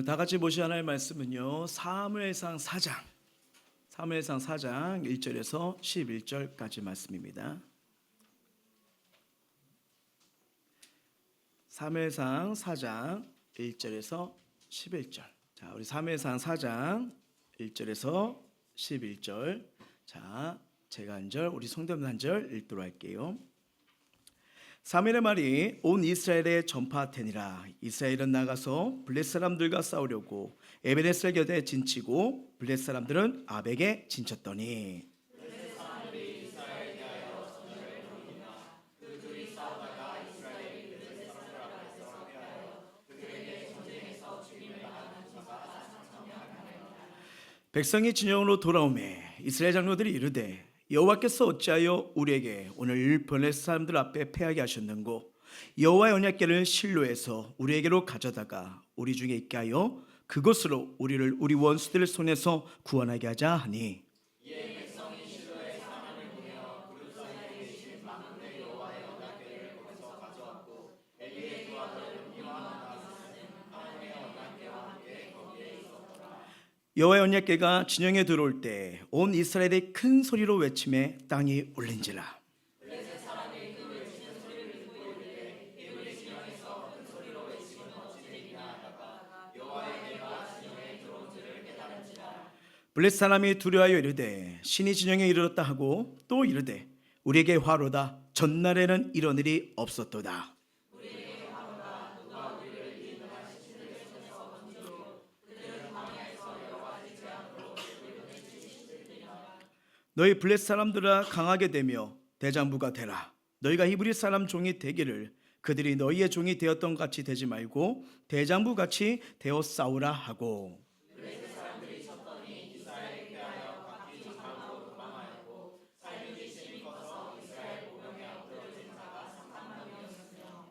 다 같이 보실 하나의 말씀은요, 사무엘상 4장 1절에서 11절까지 말씀입니다. 사무엘상 4장 1절에서 11절. 자, 우리 사무엘상 4장 1절에서 11절. 자, 제가 한 절, 우리 성도님들 한 절 읽도록 할게요. 사무엘의 말이 온 이스라엘에 전파되니라. 이스라엘은 나가서 블렛 사람들과 싸우려고 에베네셀 곁에 진치고 블렛 사람들은 아벡에 진쳤더니 백성이 진영으로 돌아오매 이스라엘 장로들이 이르되 여호와께서 어찌하여 우리에게 오늘 블렛 사람들 앞에 패하게 하셨는고 여호와의 언약궤를 실로에서 우리에게로 가져다가 우리 중에 있게 하여 그것으로 우리를 우리 원수들 손에서 구원하게 하자 하니 여호와의 언약궤가 진영에 들어올 때 온 이스라엘이 큰 소리로 외치매 땅이 울린지라. 블렛 사람이 두려워하여 이르되 신이 진영에 이르렀다 하고 또 이르되 우리에게 화로다. 전날에는 이런 일이 없었도다. 너희 블렛 사람들아 강하게 되며 대장부가 되라. 너희가 히브리 사람 종이 되기를 그들이 너희의 종이 되었던 것 같이 되지 말고 대장부 같이 되어 싸우라 하고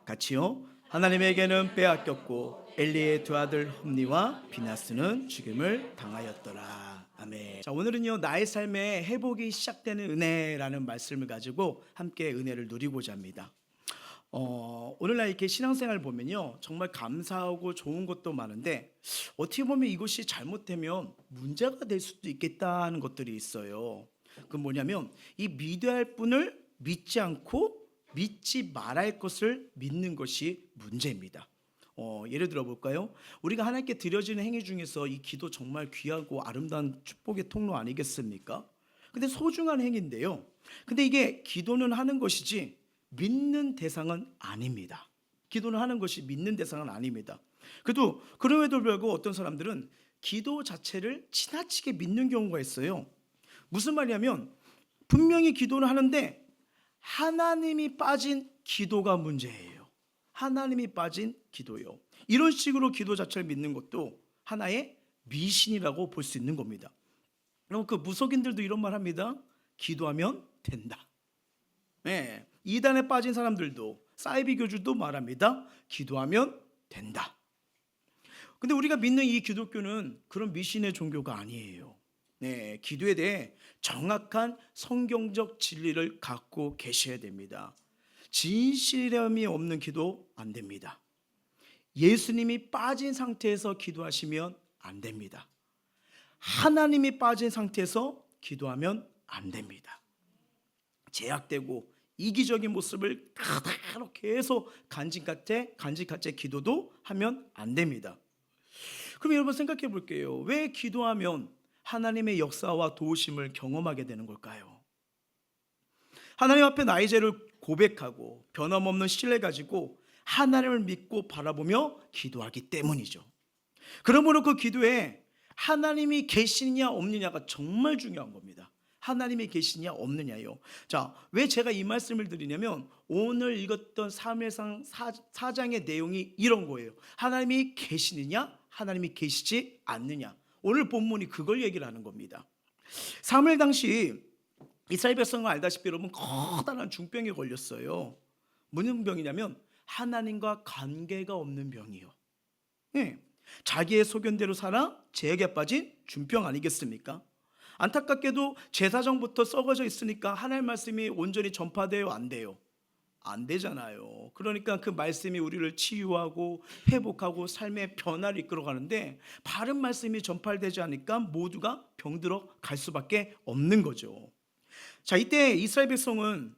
같이요. 하나님에게는 빼앗겼고 엘리의 두 아들 홈니와 비나스는 죽임을 당하였더라. 아멘. 자, 오늘은요 나의 삶에 회복이 시작되는 은혜라는 말씀을 가지고 함께 은혜를 누리고자 합니다. 오늘날 이렇게 신앙생활 보면요 정말 감사하고 좋은 것도 많은데 어떻게 보면 이것이 잘못되면 문제가 될 수도 있겠다는 것들이 있어요. 그 뭐냐면 이 믿어야 할 분을 믿지 않고 믿지 말아야 할 것을 믿는 것이 문제입니다. 예를 들어 볼까요? 우리가 하나님께 드려지는 행위 중에서 이 기도 정말 귀하고 아름다운 축복의 통로 아니겠습니까? 근데 소중한 행위인데요. 근데 이게 기도는 하는 것이지 믿는 대상은 아닙니다. 기도는 하는 것이 믿는 대상은 아닙니다. 그래도 그럼에도 불구하고 어떤 사람들은 기도 자체를 지나치게 믿는 경우가 있어요. 무슨 말이냐면 분명히 기도는 하는데 하나님이 빠진 기도가 문제예요. 하나님이 빠진 기도요. 이런 식으로 기도 자체를 믿는 것도 하나의 미신이라고 볼 수 있는 겁니다. 그럼 그 무속인들도 이런 말 합니다. 기도하면 된다. 네, 이단에 빠진 사람들도 사이비 교주도 말합니다. 기도하면 된다. 근데 우리가 믿는 이 기독교는 그런 미신의 종교가 아니에요. 네, 기도에 대해 정확한 성경적 진리를 갖고 계셔야 됩니다. 진실함이 없는 기도 안 됩니다. 예수님이 빠진 상태에서 기도하시면 안 됩니다. 하나님이 빠진 상태에서 기도하면 안 됩니다. 제약되고 이기적인 모습을 그대로 계속 간직같이 기도도 하면 안 됩니다. 그럼 여러분 생각해 볼게요. 왜 기도하면 하나님의 역사와 도우심을 경험하게 되는 걸까요? 하나님 앞에 나의 죄를 고백하고 변함없는 신뢰 가지고 하나님을 믿고 바라보며 기도하기 때문이죠. 그러므로 그 기도에 하나님이 계시느냐 없느냐가 정말 중요한 겁니다. 하나님이 계시냐 없느냐요. 자, 왜 제가 이 말씀을 드리냐면 오늘 읽었던 사무엘상 4장의 내용이 이런 거예요. 하나님이 계시느냐 하나님이 계시지 않느냐. 오늘 본문이 그걸 얘기를 하는 겁니다. 사무엘 당시 이스라엘 백성은 알다시피 여러분 커다란 중병에 걸렸어요. 무슨 병이냐면 하나님과 관계가 없는 병이요. 네. 자기의 소견대로 살아 죄악에 빠진 중병 아니겠습니까? 안타깝게도 제사장부터 썩어져 있으니까 하나님 말씀이 온전히 전파돼요 안 돼요? 안 되잖아요. 그러니까 그 말씀이 우리를 치유하고 회복하고 삶의 변화를 이끌어가는데 바른 말씀이 전파되지 않으니까 모두가 병들어 갈 수밖에 없는 거죠. 자, 이때 이스라엘 백성은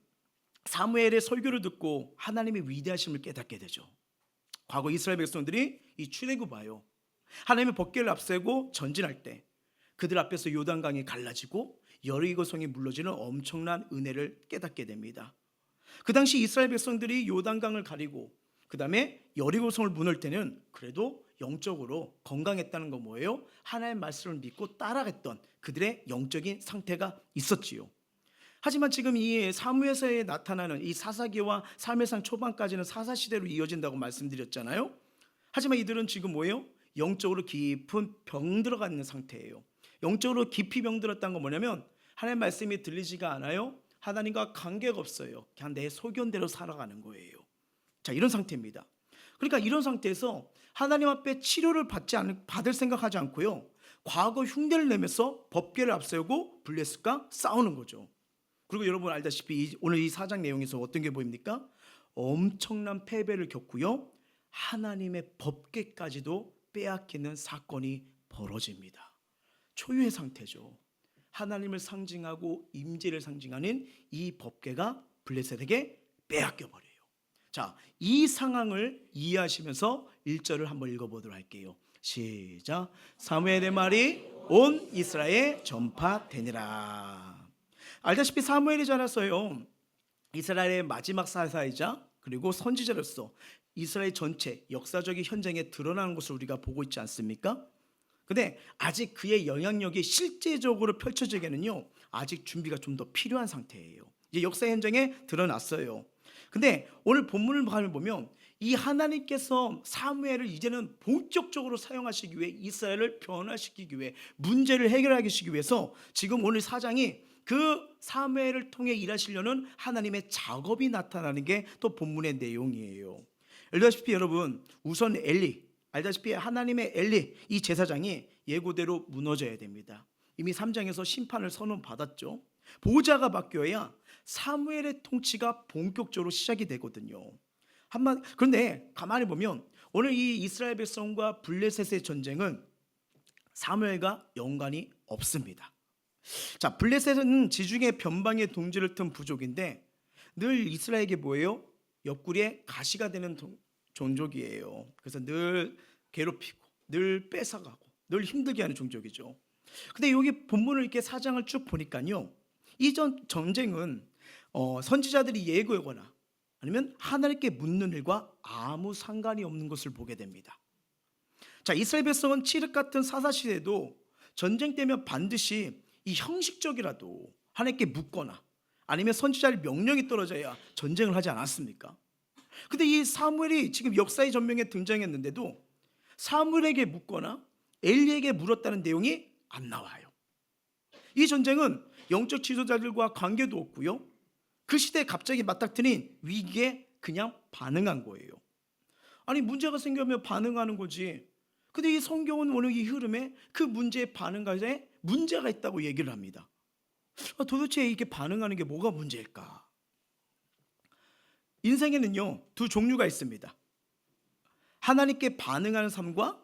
사무엘의 설교를 듣고 하나님의 위대하심을 깨닫게 되죠. 과거 이스라엘 백성들이 이 출애굽하여 하나님의 법궤를 앞세고 전진할 때 그들 앞에서 요단강이 갈라지고 여리고 성이 물러지는 엄청난 은혜를 깨닫게 됩니다. 그 당시 이스라엘 백성들이 요단강을 가리고 그 다음에 여리고성을 무너뜨릴 때는 그래도 영적으로 건강했다는 건 뭐예요? 하나님의 말씀을 믿고 따라갔던 그들의 영적인 상태가 있었지요. 하지만 지금 이 사무엘서에 나타나는 이 사사기와 사무엘상 초반까지는 사사시대로 이어진다고 말씀드렸잖아요. 하지만 이들은 지금 뭐예요? 영적으로 깊은 병들어가 있는 상태예요. 영적으로 깊이 병들었다는 건 뭐냐면 하나님의 말씀이 들리지가 않아요. 하나님과 관계가 없어요. 그냥 내 소견대로 살아가는 거예요. 자, 이런 상태입니다. 그러니까 이런 상태에서 하나님 앞에 치료를 받을 생각하지 않고요, 과거 흉내를 내면서 법궤를 앞세우고 블레셋과 싸우는 거죠. 그리고 여러분 알다시피 오늘 이 4장 내용에서 어떤 게 보입니까? 엄청난 패배를 겪고요, 하나님의 법궤까지도 빼앗기는 사건이 벌어집니다. 초유의 상태죠. 하나님을 상징하고 임재를 상징하는 이 법궤가 블레셋에게 빼앗겨 버려요. 자, 이 상황을 이해하시면서 1절을 한번 읽어보도록 할게요. 시작. 사무엘의 말이 온 이스라엘에 전파되니라. 알다시피 사무엘이 자라서요, 이스라엘의 마지막 사사이자 그리고 선지자로서 이스라엘 전체 역사적인 현장에 드러나는 것을 우리가 보고 있지 않습니까? 근데 아직 그의 영향력이 실제적으로 펼쳐지기에는요, 아직 준비가 좀 더 필요한 상태예요. 이제 역사 현장에 드러났어요. 근데 오늘 본문을 보면 이 하나님께서 사무엘을 이제는 본격적으로 사용하시기 위해 이스라엘을 변화시키기 위해 문제를 해결하시기 위해서 지금 오늘 4장이 그 사무엘을 통해 일하시려는 하나님의 작업이 나타나는 게 또 본문의 내용이에요. 알다시피 여러분, 우선 알다시피 하나님의 엘리 이 제사장이 예고대로 무너져야 됩니다. 이미 3장에서 심판을 선언받았죠. 보호자가 바뀌어야 사무엘의 통치가 본격적으로 시작이 되거든요. 그런데 가만히 보면 오늘 이 이스라엘 백성과 블레셋의 전쟁은 사무엘과 연관이 없습니다. 자, 블레셋은 지중해 변방의 동지를 튼 부족인데 늘 이스라엘에게 뭐예요? 옆구리에 가시가 되는 종족이에요. 그래서 늘 괴롭히고 늘 뺏어가고 늘 힘들게 하는 종족이죠. 근데 여기 본문을 이렇게 4장을 쭉 보니까요, 이전 전쟁은 선지자들이 예고하거나 아니면 하나님께 묻는 일과 아무 상관이 없는 것을 보게 됩니다. 자, 이스라엘 백성은 칠흑 같은 사사시대도 전쟁 때면 반드시 이 형식적이라도 하나님께 묻거나 아니면 선지자의 명령이 떨어져야 전쟁을 하지 않았습니까? 근데 이 사무엘이 지금 역사의 전면에 등장했는데도 사무엘에게 묻거나 엘리에게 물었다는 내용이 안 나와요. 이 전쟁은 영적 지도자들과 관계도 없고요, 그 시대에 갑자기 맞닥뜨린 위기에 그냥 반응한 거예요. 아니, 문제가 생기면 반응하는 거지. 근데 이 성경은 오늘 이 흐름에 그 문제에 반응하에 문제가 있다고 얘기를 합니다. 도대체 이게 반응하는 게 뭐가 문제일까? 인생에는요, 두 종류가 있습니다. 하나님께 반응하는 삶과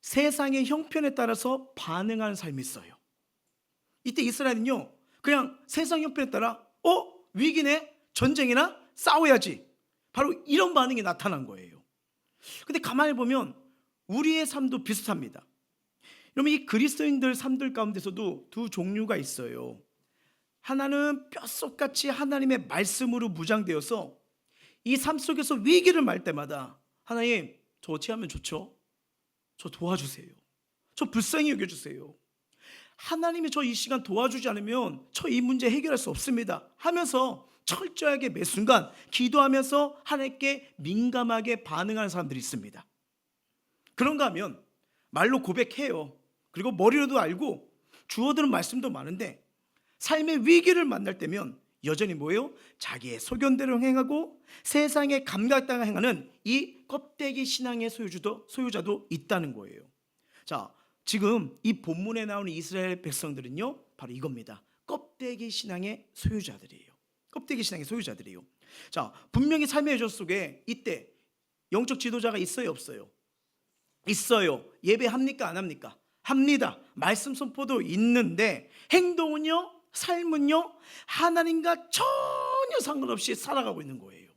세상의 형편에 따라서 반응하는 삶이 있어요. 이때 이스라엘은요, 그냥 세상 형편에 따라 위기네, 전쟁이나 싸워야지, 바로 이런 반응이 나타난 거예요. 근데 가만히 보면 우리의 삶도 비슷합니다. 여러분, 이 그리스도인들 삶들 가운데서도 두 종류가 있어요. 하나는 뼛속같이 하나님의 말씀으로 무장되어서 이 삶 속에서 위기를 맞을 때마다 하나님, 저 어떻게 하면 좋죠? 저 도와주세요. 저 불쌍히 여겨주세요. 하나님이 저 이 시간 도와주지 않으면 저 이 문제 해결할 수 없습니다 하면서 철저하게 매 순간 기도하면서 하나님께 민감하게 반응하는 사람들이 있습니다. 그런가 하면 말로 고백해요. 그리고 머리로도 알고 주어드는 말씀도 많은데 삶의 위기를 만날 때면 여전히 뭐예요? 자기의 소견대로 행하고 세상의 감각 따라 행하는 이 껍데기 신앙의 소유자도 있다는 거예요. 자, 지금 이 본문에 나오는 이스라엘 백성들은요, 바로 이겁니다. 껍데기 신앙의 소유자들이에요. 껍데기 신앙의 소유자들이에요. 자, 분명히 삶의 여정 속에 이때 영적 지도자가 있어요, 없어요? 있어요. 예배합니까, 안 합니까? 합니다. 말씀 선포도 있는데 행동은요, 삶은요, 하나님과 전혀 상관없이 살아가고 있는 거예요.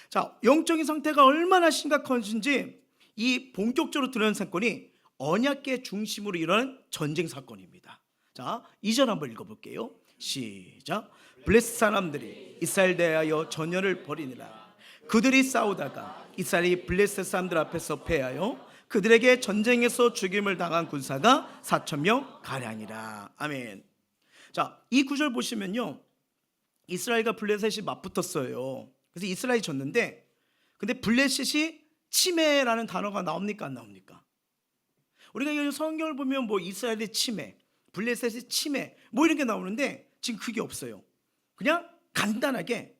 자, 영적인 상태가 얼마나 심각한지 이 본격적으로 드러난 사건이 언약궤 중심으로 일어난 전쟁 사건입니다. 자, 2절 한번 읽어볼게요. 시작. 블레셋 사람들이 이스라엘 대하여 전열을 벌이니라. 그들이 싸우다가 이스라엘이 블레셋 사람들 앞에서 패하여 그들에게 전쟁에서 죽임을 당한 군사가 4,000명 가량이라. 아멘. 자, 이 구절 보시면요, 이스라엘과 블레셋이 맞붙었어요. 그래서 이스라엘이 졌는데, 근데 블레셋이 침해라는 단어가 나옵니까, 안 나옵니까? 우리가 이 성경을 보면 뭐 이스라엘의 침해, 블레셋의 침해 뭐 이런 게 나오는데 지금 그게 없어요. 그냥 간단하게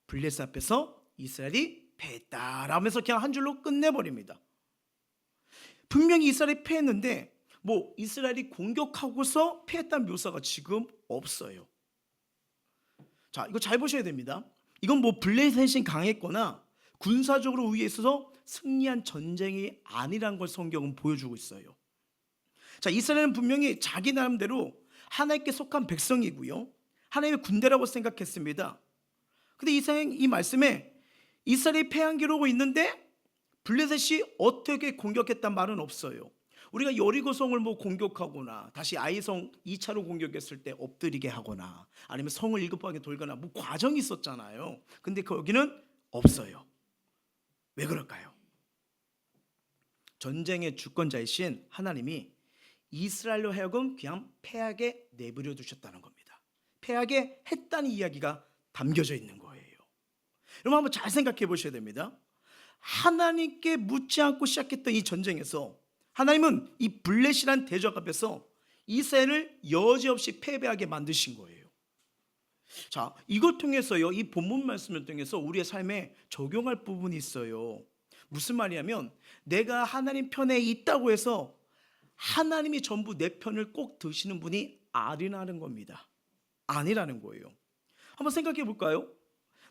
블레셋 앞에서 이스라엘이 패했다라면서 그냥 한 줄로 끝내버립니다. 분명히 이스라엘이 패했는데 뭐 이스라엘이 공격하고서 패했다는 묘사가 지금 없어요. 자, 이거 잘 보셔야 됩니다. 이건 뭐 블레셋이 강했거나 군사적으로 우위에 있어서 승리한 전쟁이 아니라는 걸 성경은 보여주고 있어요. 자, 이스라엘은 분명히 자기 나름대로 하나님께 속한 백성이고요, 하나님의 군대라고 생각했습니다. 근데 이 말씀에 이스라엘이 패한 기록이 있는데 블레셋이 어떻게 공격했단 말은 없어요. 우리가 여리고성을 뭐 공격하거나 다시 아이성 2차로 공격했을 때 엎드리게 하거나 아니면 성을 7번에 돌거나 뭐 과정이 있었잖아요. 근데 거기는 없어요. 왜 그럴까요? 전쟁의 주권자이신 하나님이 이스라엘로 하여금 그냥 패하게 내버려 두셨다는 겁니다. 패하게 했다는 이야기가 담겨져 있는 거예요. 여러분 한번 잘 생각해 보셔야 됩니다. 하나님께 묻지 않고 시작했던 이 전쟁에서 하나님은 이 블레셋이라는 대적 앞에서 이스라엘을 여지없이 패배하게 만드신 거예요. 자, 이걸 통해서요, 이 본문 말씀을 통해서 우리의 삶에 적용할 부분이 있어요. 무슨 말이냐면 내가 하나님 편에 있다고 해서 하나님이 전부 내 편을 꼭 드시는 분이 아니라는 겁니다. 아니라는 거예요. 한번 생각해 볼까요?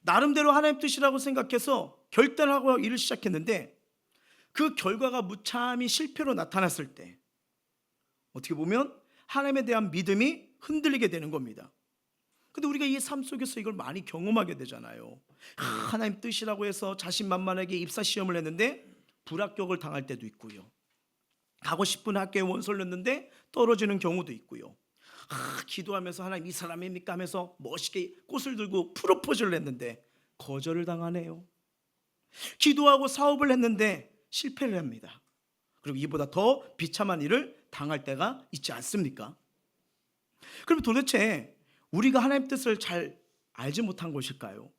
나름대로 하나님 뜻이라고 생각해서 결단하고 일을 시작했는데 그 결과가 무참히 실패로 나타났을 때 어떻게 보면 하나님에 대한 믿음이 흔들리게 되는 겁니다. 근데 우리가 이 삶 속에서 이걸 많이 경험하게 되잖아요. 하나님 뜻이라고 해서 자신만만하게 입사 시험을 했는데 불합격을 당할 때도 있고요, 가고 싶은 학교에 원서를 냈는데 떨어지는 경우도 있고요, 기도하면서 하나님 이 사람입니까 하면서 멋있게 꽃을 들고 프로포즈를 했는데 거절을 당하네요. 기도하고 사업을 했는데 실패를 합니다. 그리고 이보다 더 비참한 일을 당할 때가 있지 않습니까? 그럼 도대체 우리가 하나님 뜻을 잘 알지 못한 것일까요?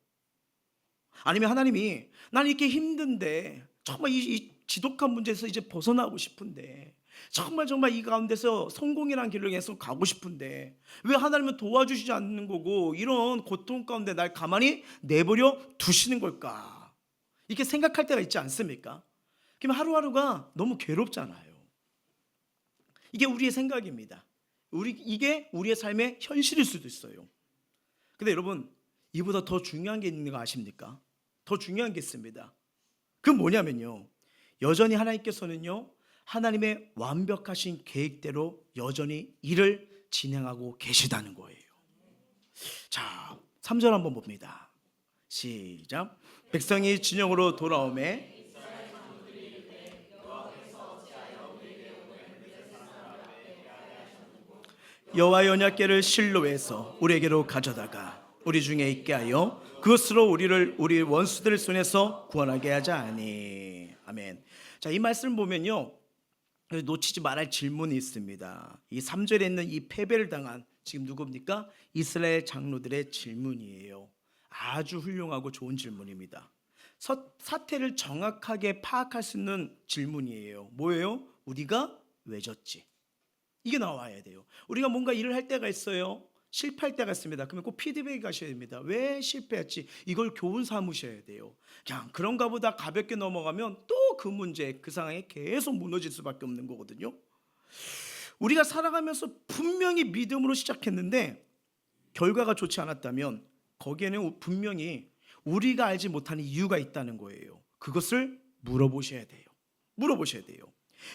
아니면 하나님이 나는 이렇게 힘든데 정말 이 지독한 문제에서 이제 벗어나고 싶은데 정말 이 가운데서 성공이라는 길을 계속 가고 싶은데 왜 하나님은 도와주시지 않는 거고 이런 고통 가운데 날 가만히 내버려 두시는 걸까? 이렇게 생각할 때가 있지 않습니까? 그럼 하루하루가 너무 괴롭잖아요. 이게 우리의 생각입니다. 이게 우리의 삶의 현실일 수도 있어요. 근데 여러분, 이보다 더 중요한 게 있는 거 아십니까? 더 중요한 게 있습니다. 그건 뭐냐면요, 여전히 하나님께서는요, 하나님의 완벽하신 계획대로 여전히 일을 진행하고 계시다는 거예요. 자, 3절 한번 봅니다. 시작. 백성이 진영으로 돌아오매 여호와의 언약궤를 실로에서 우리에게로 가져다가 우리 중에 있게 하여 그것으로 우리를 우리 원수들 손에서 구원하게 하자 하니. 아멘. 자, 이 말씀 보면요, 놓치지 말할 질문이 있습니다. 이 3절에 있는 이 패배를 당한 지금 누굽니까? 이스라엘 장로들의 질문이에요. 아주 훌륭하고 좋은 질문입니다. 사태를 정확하게 파악할 수 있는 질문이에요. 뭐예요? 우리가 왜 졌지? 이게 나와야 돼요. 우리가 뭔가 일을 할 때가 있어요. 실패할 때가 있습니다. 그러면 꼭 피드백이 가셔야 됩니다. 왜 실패했지? 이걸 교훈 삼으셔야 돼요. 그냥 그런가 보다 가볍게 넘어가면 또 그 문제, 그 상황에 계속 무너질 수밖에 없는 거거든요. 우리가 살아가면서 분명히 믿음으로 시작했는데 결과가 좋지 않았다면 거기에는 분명히 우리가 알지 못하는 이유가 있다는 거예요. 그것을 물어보셔야 돼요. 물어보셔야 돼요.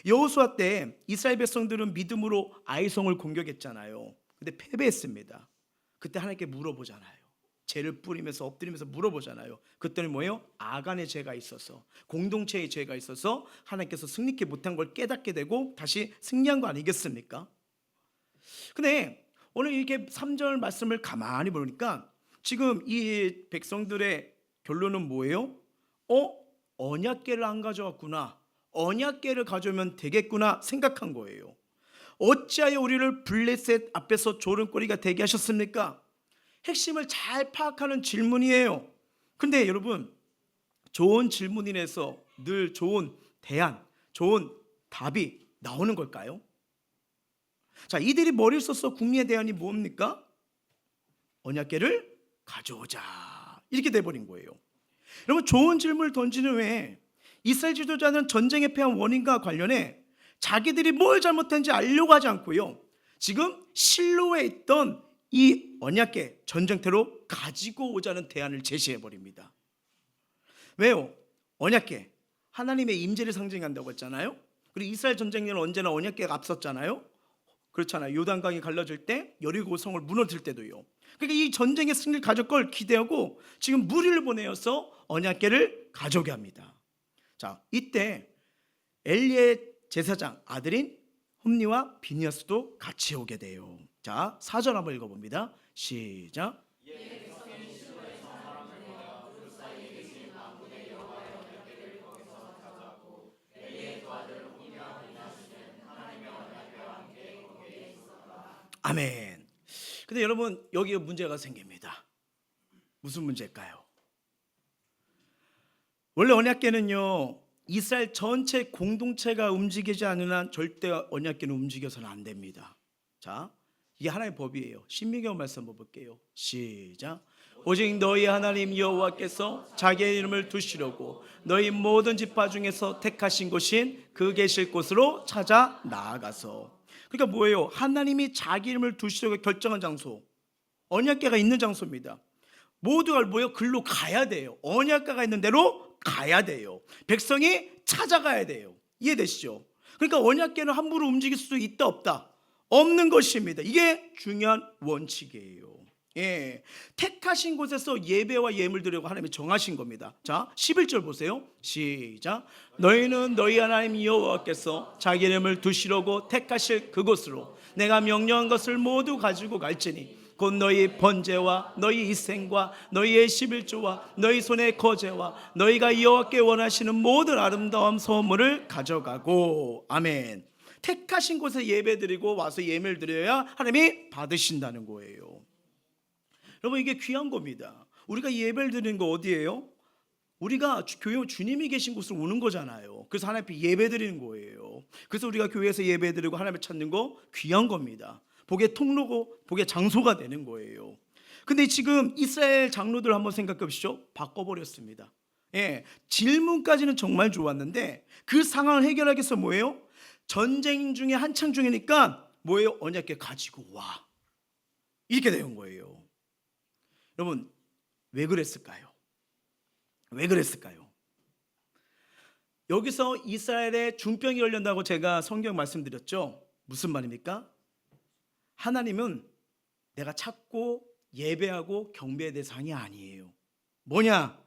여호수아 때 이스라엘 백성들은 믿음으로 아이성을 공격했잖아요. 근데 패배했습니다. 그때 하나님께 물어보잖아요. 죄를 뿌리면서 엎드리면서 물어보잖아요. 그때는 뭐예요? 아간의 죄가 있어서, 공동체의 죄가 있어서 하나님께서 승리케 못한 걸 깨닫게 되고 다시 승리한 거 아니겠습니까? 근데 오늘 이렇게 3절 말씀을 가만히 보니까 지금 이 백성들의 결론은 뭐예요? 언약궤를 안 가져왔구나, 언약궤를 가져오면 되겠구나 생각한 거예요. 어찌하여 우리를 블레셋 앞에서 조롱거리가 되게 하셨습니까? 핵심을 잘 파악하는 질문이에요. 근데 여러분, 좋은 질문인에서 늘 좋은 대안, 좋은 답이 나오는 걸까요? 자, 이들이 머리를 써서 국민의 대안이 뭡니까? 언약궤를 가져오자, 이렇게 돼버린 거예요. 여러분, 좋은 질문을 던지는 외에 이스라엘 지도자는 전쟁에 패한 원인과 관련해 자기들이 뭘 잘못했는지 알려고 하지 않고요, 지금 실로에 있던 이 언약궤 전쟁터로 가지고 오자는 대안을 제시해버립니다. 왜요? 언약궤, 하나님의 임재를 상징한다고 했잖아요. 그리고 이스라엘 전쟁에는 언제나 언약궤가 앞섰잖아요. 그렇잖아요. 요단강이 갈라질 때, 여리고 성을 무너뜨릴 때도요. 그러니까 이 전쟁의 승리를 가져올 걸 기대하고 지금 무리를 보내어서 언약궤를 가져오게 합니다. 자, 이때 엘리의 제사장 아들인 홈니와 비니아스도 같이 오게 돼요. 자, 4절 한번 읽어봅니다. 시작. 아멘. 근데 여러분, 여기에 문제가 생깁니다. 무슨 문제일까요? 원래 언약궤는요, 이스라엘 전체 공동체가 움직이지 않는 한 절대 언약궤는 움직여서는 안 됩니다. 자, 이게 하나의 법이에요. 신명기 말씀 한번 볼게요. 시작. 오직 너희 하나님 여호와께서 자기의 이름을 두시려고 너희 모든 지파 중에서 택하신 곳인 그 계실 곳으로 찾아 나아가서. 그러니까 뭐예요? 하나님이 자기 이름을 두시려고 결정한 장소, 언약궤가 있는 장소입니다. 모두가 뭐예요? 글로 가야 돼요. 언약궤가 있는 대로 가야 돼요. 백성이 찾아가야 돼요. 이해되시죠? 그러니까 언약궤는 함부로 움직일 수 있다 없다? 없는 것입니다. 이게 중요한 원칙이에요. 예, 택하신 곳에서 예배와 예물 드리려고 하나님이 정하신 겁니다. 자, 11절 보세요. 시작. 너희는 너희 하나님 여호와께서 자기 이름을 두시려고 택하실 그곳으로 내가 명령한 것을 모두 가지고 갈지니 곧 너희 번제와 너희 희생과 너희의 11조와 너희 손의 거제와 너희가 여호와께 원하시는 모든 아름다운 선물을 가져가고. 아멘. 택하신 곳에 예배드리고 와서 예물을 드려야 하나님이 받으신다는 거예요. 여러분, 이게 귀한 겁니다. 우리가 예배를 드리는 거 어디예요? 우리가 교회 주님이 계신 곳으로 오는 거잖아요. 그래서 하나님 앞에 예배 드리는 거예요. 그래서 우리가 교회에서 예배 드리고 하나님을 찾는 거 귀한 겁니다. 복의 통로고 복의 장소가 되는 거예요. 근데 지금 이스라엘 장로들 한번 생각해 보시죠. 바꿔버렸습니다. 예, 질문까지는 정말 좋았는데 그 상황을 해결하기 위해서 뭐예요? 전쟁 중에 한창 중이니까 뭐예요? 언약궤 가지고 와, 이렇게 된 거예요. 여러분, 왜 그랬을까요? 왜 그랬을까요? 여기서 이스라엘에 중병이 걸린다고 제가 성경 말씀드렸죠. 무슨 말입니까? 하나님은 내가 찾고 예배하고 경배의 대상이 아니에요. 뭐냐?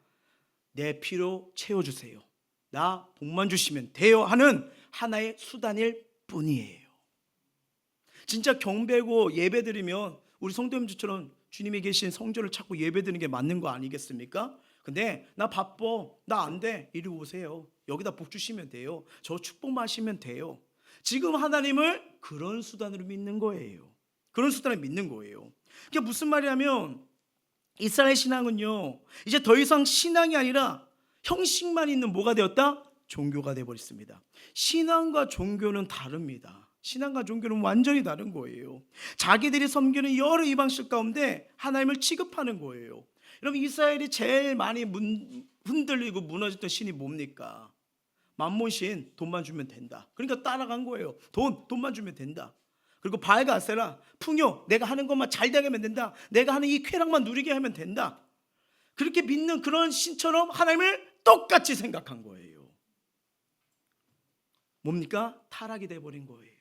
내 피로 채워주세요, 나 복만 주시면 돼요 하는 하나의 수단일 뿐이에요. 진짜 경배고 예배드리면 우리 성도님들처럼 주님이 계신 성전을 찾고 예배드리는 게 맞는 거 아니겠습니까? 근데 나 바빠, 나 안 돼, 이리 오세요. 여기다 복 주시면 돼요. 저 축복만 하시면 돼요. 지금 하나님을 그런 수단으로 믿는 거예요. 그런 수단을 믿는 거예요. 그게 무슨 말이냐면 이스라엘 신앙은요, 이제 더 이상 신앙이 아니라 형식만 있는 뭐가 되었다? 종교가 되어버렸습니다. 신앙과 종교는 다릅니다. 신앙과 종교는 완전히 다른 거예요. 자기들이 섬기는 여러 이방식 가운데 하나님을 취급하는 거예요. 여러분, 이스라엘이 제일 많이 흔들리고 무너졌던 신이 뭡니까? 만몬신, 돈만 주면 된다. 그러니까 따라간 거예요. 돈만 주면 된다. 그리고 바알과 아세라, 풍요, 내가 하는 것만 잘 되게 하면 된다. 내가 하는 이 쾌락만 누리게 하면 된다. 그렇게 믿는 그런 신처럼 하나님을 똑같이 생각한 거예요. 뭡니까? 타락이 돼버린 거예요.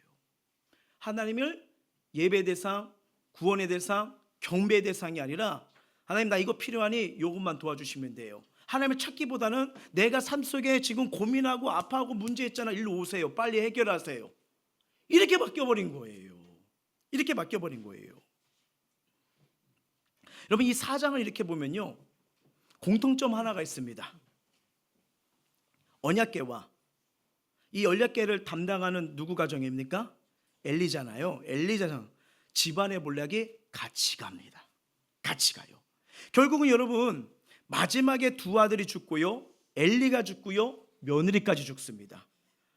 하나님을 예배 대상, 구원의 대상, 경배의 대상이 아니라 하나님 나 이거 필요하니 이것만 도와주시면 돼요. 하나님을 찾기보다는 내가 삶 속에 지금 고민하고 아파하고 문제 있잖아, 일로 오세요, 빨리 해결하세요, 이렇게 바뀌어버린 거예요. 이렇게 바뀌어버린 거예요. 여러분, 이 4장을 이렇게 보면요, 공통점 하나가 있습니다. 언약궤와 이 언약궤를 담당하는 누구 가정입니까? 엘리잖아요. 엘리자장 집안의 몰락이 같이 갑니다. 같이 가요. 결국은 여러분, 마지막에 두 아들이 죽고요, 엘리가 죽고요, 며느리까지 죽습니다.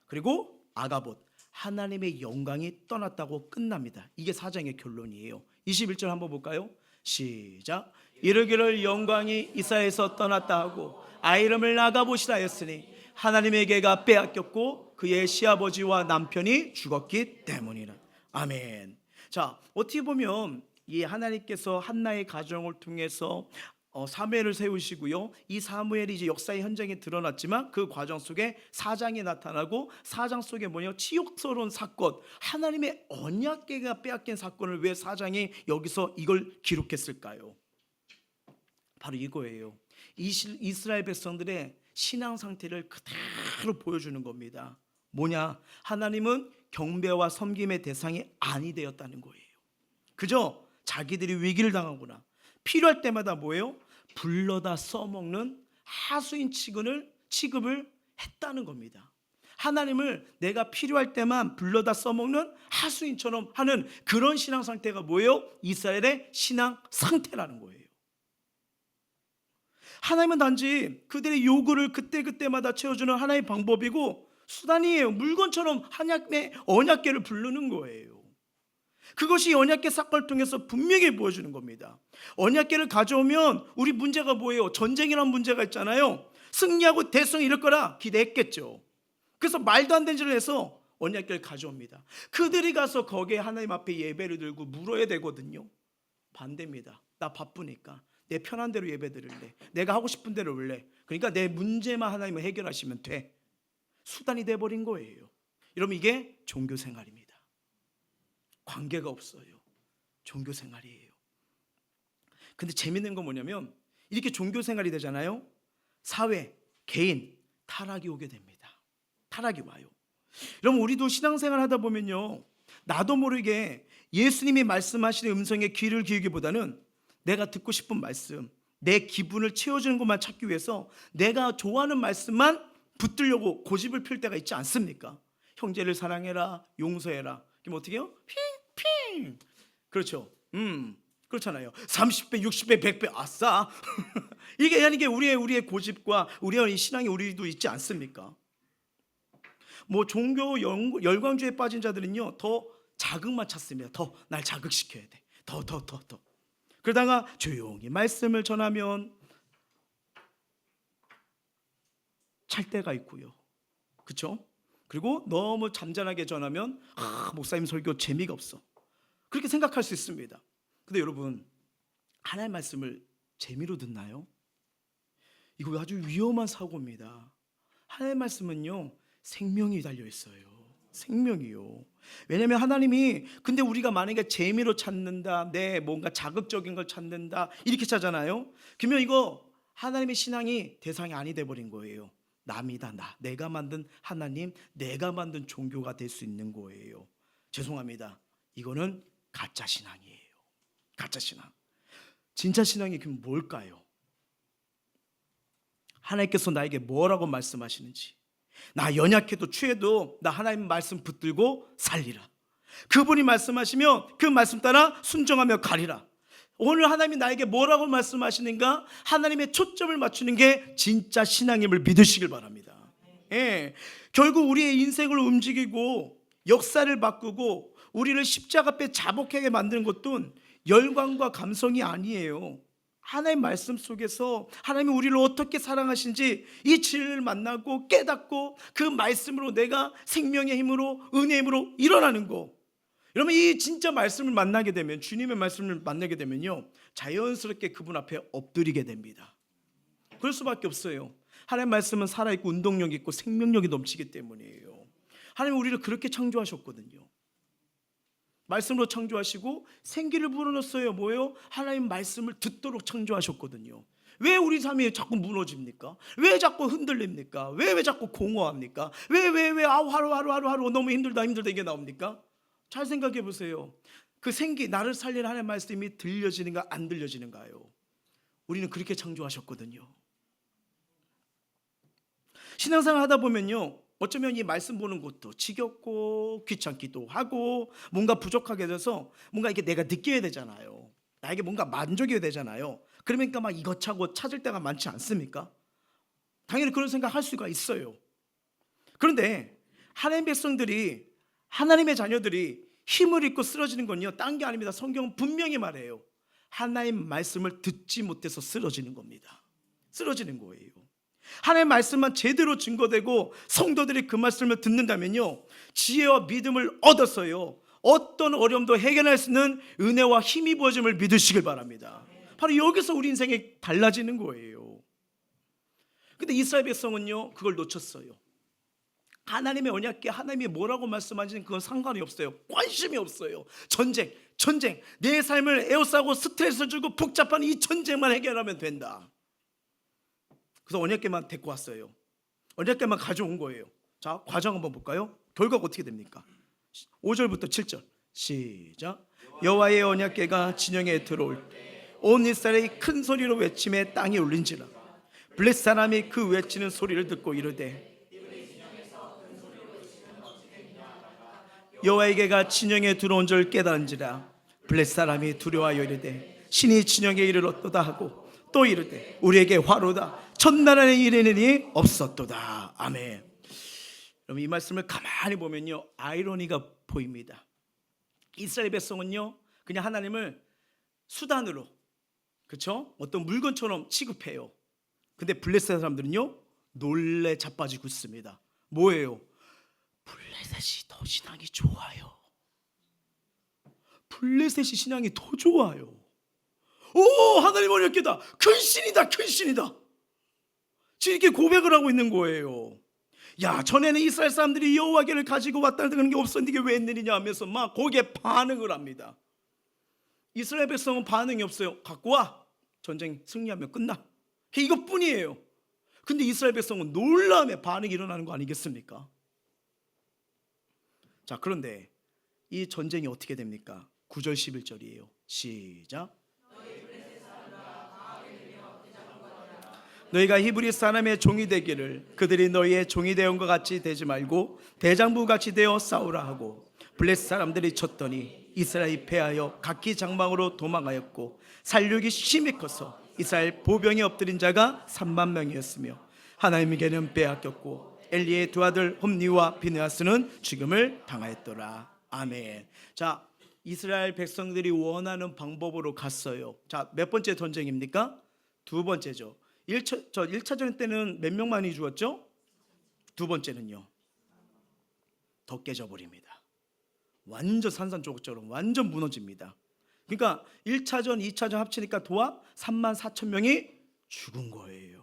그리고 아가봇, 하나님의 영광이 떠났다고 끝납니다. 이게 4장의 결론이에요. 21절 한번 볼까요? 시작. 이르기를 영광이 이사에서 떠났다 하고 아이름을 아가봇이라 하였으니 하나님에게가 빼앗겼고 그의 시아버지와 남편이 죽었기 때문이라. 아멘. 자, 어떻게 보면 이 하나님께서 한나의 가정을 통해서 사무엘을 세우시고요, 이 사무엘이 이제 역사의 현장에 드러났지만 그 과정 속에 4장이 나타나고 4장 속에 뭐냐, 치욕스러운 사건, 하나님의 언약궤가 빼앗긴 사건을 왜 4장이 여기서 이걸 기록했을까요? 바로 이거예요. 이스라엘 백성들의 신앙 상태를 그대로 보여주는 겁니다. 뭐냐? 하나님은 경배와 섬김의 대상이 아니 되었다는 거예요. 그저 자기들이 위기를 당하거나 필요할 때마다 뭐예요? 불러다 써먹는 하수인 취급을 했다는 겁니다. 하나님을 내가 필요할 때만 불러다 써먹는 하수인처럼 하는 그런 신앙 상태가 뭐예요? 이스라엘의 신앙 상태라는 거예요. 하나님은 단지 그들의 요구를 그때그때마다 채워주는 하나의 방법이고 수단이에요. 물건처럼 하나님의 언약궤를 부르는 거예요. 그것이 언약궤 사건을 통해서 분명히 보여주는 겁니다. 언약궤를 가져오면 우리 문제가 뭐예요? 전쟁이라는 문제가 있잖아요. 승리하고 대승 이럴 거라 기대했겠죠. 그래서 말도 안 되는 짓을 해서 언약궤를 가져옵니다. 그들이 가서 거기에 하나님 앞에 예배를 들고 물어야 되거든요. 반대입니다. 나 바쁘니까 내 편한 대로 예배 드릴래, 내가 하고 싶은 대로 올래, 그러니까 내 문제만 하나님은 해결하시면 돼. 수단이 돼버린 거예요. 여러분, 이게 종교생활입니다. 관계가 없어요. 종교생활이에요. 근데 재밌는 건 뭐냐면 이렇게 종교생활이 되잖아요. 사회, 개인 타락이 오게 됩니다. 타락이 와요. 여러분, 우리도 신앙생활 하다 보면요, 나도 모르게 예수님이 말씀하시는 음성에 귀를 기울이기보다는 내가 듣고 싶은 말씀, 내 기분을 채워주는 것만 찾기 위해서 내가 좋아하는 말씀만 붙들려고 고집을 필 때가 있지 않습니까? 형제를 사랑해라, 용서해라. 그럼 어떻게 해요? 핑! 그렇죠. 그렇잖아요. 30배, 60배, 100배, 아싸. 이게 우리의 고집과 우리의 신앙이 우리도 있지 않습니까? 뭐 종교 열광주의에 빠진 자들은요, 더 자극만 찾습니다. 더 날 자극시켜야 돼. 더. 그러다가 조용히 말씀을 전하면 찰 때가 있고요. 그렇죠? 그리고 너무 잠잠하게 전하면 목사님 설교 재미가 없어, 그렇게 생각할 수 있습니다. 근데 여러분, 하나님의 말씀을 재미로 듣나요? 이거 아주 위험한 사고입니다. 하나님의 말씀은요, 생명이 달려 있어요. 생명이요. 왜냐하면 하나님이, 근데 우리가 만약에 재미로 찾는다, 뭔가 자극적인 걸 찾는다, 이렇게 찾잖아요. 그러면 이거 하나님의 신앙이 대상이 아니 돼버린 거예요. 남이다, 내가 만든 하나님, 내가 만든 종교가 될 수 있는 거예요. 죄송합니다. 이거는 가짜 신앙이에요. 가짜 신앙. 진짜 신앙이 그럼 뭘까요? 하나님께서 나에게 뭐라고 말씀하시는지, 나 연약해도 취해도 나 하나님 말씀 붙들고 살리라. 그분이 말씀하시면 그 말씀 따라 순종하며 가리라. 오늘 하나님이 나에게 뭐라고 말씀하시는가, 하나님의 초점을 맞추는 게 진짜 신앙임을 믿으시길 바랍니다. 예. 결국 우리의 인생을 움직이고 역사를 바꾸고 우리를 십자가 앞에 자복하게 만드는 것도 열광과 감성이 아니에요. 하나님의 말씀 속에서 하나님이 우리를 어떻게 사랑하신지 이 진리를 만나고 깨닫고 그 말씀으로 내가 생명의 힘으로, 은혜의 힘으로 일어나는 거. 여러분, 이 진짜 말씀을 만나게 되면, 주님의 말씀을 만나게 되면요, 자연스럽게 그분 앞에 엎드리게 됩니다. 그럴 수밖에 없어요. 하나님 말씀은 살아있고 운동력이 있고 생명력이 넘치기 때문이에요. 하나님 우리를 그렇게 창조하셨거든요. 말씀으로 창조하시고 생기를 불어넣었어요. 뭐예요? 하나님 말씀을 듣도록 창조하셨거든요. 왜 우리 삶이 자꾸 무너집니까? 왜 자꾸 흔들립니까? 왜 자꾸 공허합니까? 왜 하루 너무 힘들다 이게 나옵니까? 잘 생각해 보세요. 그 생기, 나를 살리는 하나님의 말씀이 들려지는가 안 들려지는가요? 우리는 그렇게 창조하셨거든요. 신앙생활 하다 보면요, 어쩌면 이 말씀 보는 것도 지겹고 귀찮기도 하고 뭔가 부족하게 돼서 뭔가 이게 내가 느껴야 되잖아요. 나에게 뭔가 만족이 되잖아요. 그러니까 막 이것저것 찾을 때가 많지 않습니까? 당연히 그런 생각할 수가 있어요. 그런데 하나님의 백성들이, 하나님의 자녀들이 힘을 잃고 쓰러지는 건요, 딴 게 아닙니다. 성경은 분명히 말해요. 하나님 말씀을 듣지 못해서 쓰러지는 겁니다. 쓰러지는 거예요. 하나님의 말씀만 제대로 증거되고 성도들이 그 말씀을 듣는다면요, 지혜와 믿음을 얻었어요. 어떤 어려움도 해결할 수 있는 은혜와 힘이 부어짐을 믿으시길 바랍니다. 바로 여기서 우리 인생이 달라지는 거예요. 근데 이스라엘 백성은요, 그걸 놓쳤어요. 하나님의 언약궤, 하나님이 뭐라고 말씀하시는 그건 상관이 없어요. 관심이 없어요. 전쟁, 내 삶을 에워싸고 스트레스 주고 복잡한 이 전쟁만 해결하면 된다. 그래서 언약궤만 데리고 왔어요. 언약궤만 가져온 거예요. 자, 과정 한번 볼까요? 결과가 어떻게 됩니까? 5절부터 7절 시작. 여호와의 언약궤가 진영에 들어올 때 온 이스라엘이 큰 소리로 외침에 땅이 울린지라. 블레셋 사람이 그 외치는 소리를 듣고 이르되, 여호와의 궤가 진영에 들어온 줄 깨달은지라. 블레셋 사람이 두려워하여 이르되, 신이 진영에 이르렀도다 하고 또 이르되, 우리에게 화로다. 첫날 이르느니 없었도다. 아멘. 여러분, 이 말씀을 가만히 보면요, 아이러니가 보입니다. 이스라엘 백성은요, 그냥 하나님을 수단으로, 그렇죠? 어떤 물건처럼 취급해요. 근데 블레셋 사람들은요, 놀래 자빠지고 있습니다. 뭐예요? 블레셋이 더 신앙이 좋아요. 블레셋이 신앙이 더 좋아요. 오, 하나님 언약궤다. 큰 신이다. 지금 이렇게 고백을 하고 있는 거예요. 야, 전에는 이스라엘 사람들이 여호와궤를 가지고 왔다는 그런 게 없었는데 이게 웬일이냐 하면서 막 거기에 반응을 합니다. 이스라엘 백성은 반응이 없어요. 갖고 와, 전쟁 승리하면 끝나. 이것뿐이에요. 근데 이스라엘 백성은 놀라움에 반응이 일어나는 거 아니겠습니까? 자, 그런데 이 전쟁이 어떻게 됩니까? 9절 11절이에요. 시작. 너희가 히브리 사람의 종이 되기를 그들이 너희의 종이 되온 것 같이 되지 말고 대장부 같이 되어 싸우라 하고, 블레셋 사람들이 쳤더니 이스라엘이 패하여 각기 장막으로 도망하였고 살육이 심히 커서 이스라엘 보병에 엎드린 자가 3만 명이었으며 하나님에게는 빼앗겼고 엘리의 두 아들 홈니와 비느하스는 죽음을 당하였더라. 아멘. 자, 이스라엘 백성들이 원하는 방법으로 갔어요. 자, 몇 번째 전쟁입니까? 두 번째죠. 1차전 때는 몇 명만이 죽었죠? 두 번째는요, 더 깨져버립니다. 완전 산산조각처럼 완전 무너집니다. 그러니까 1차전, 2차전 합치니까 도합 3만 4천 명이 죽은 거예요.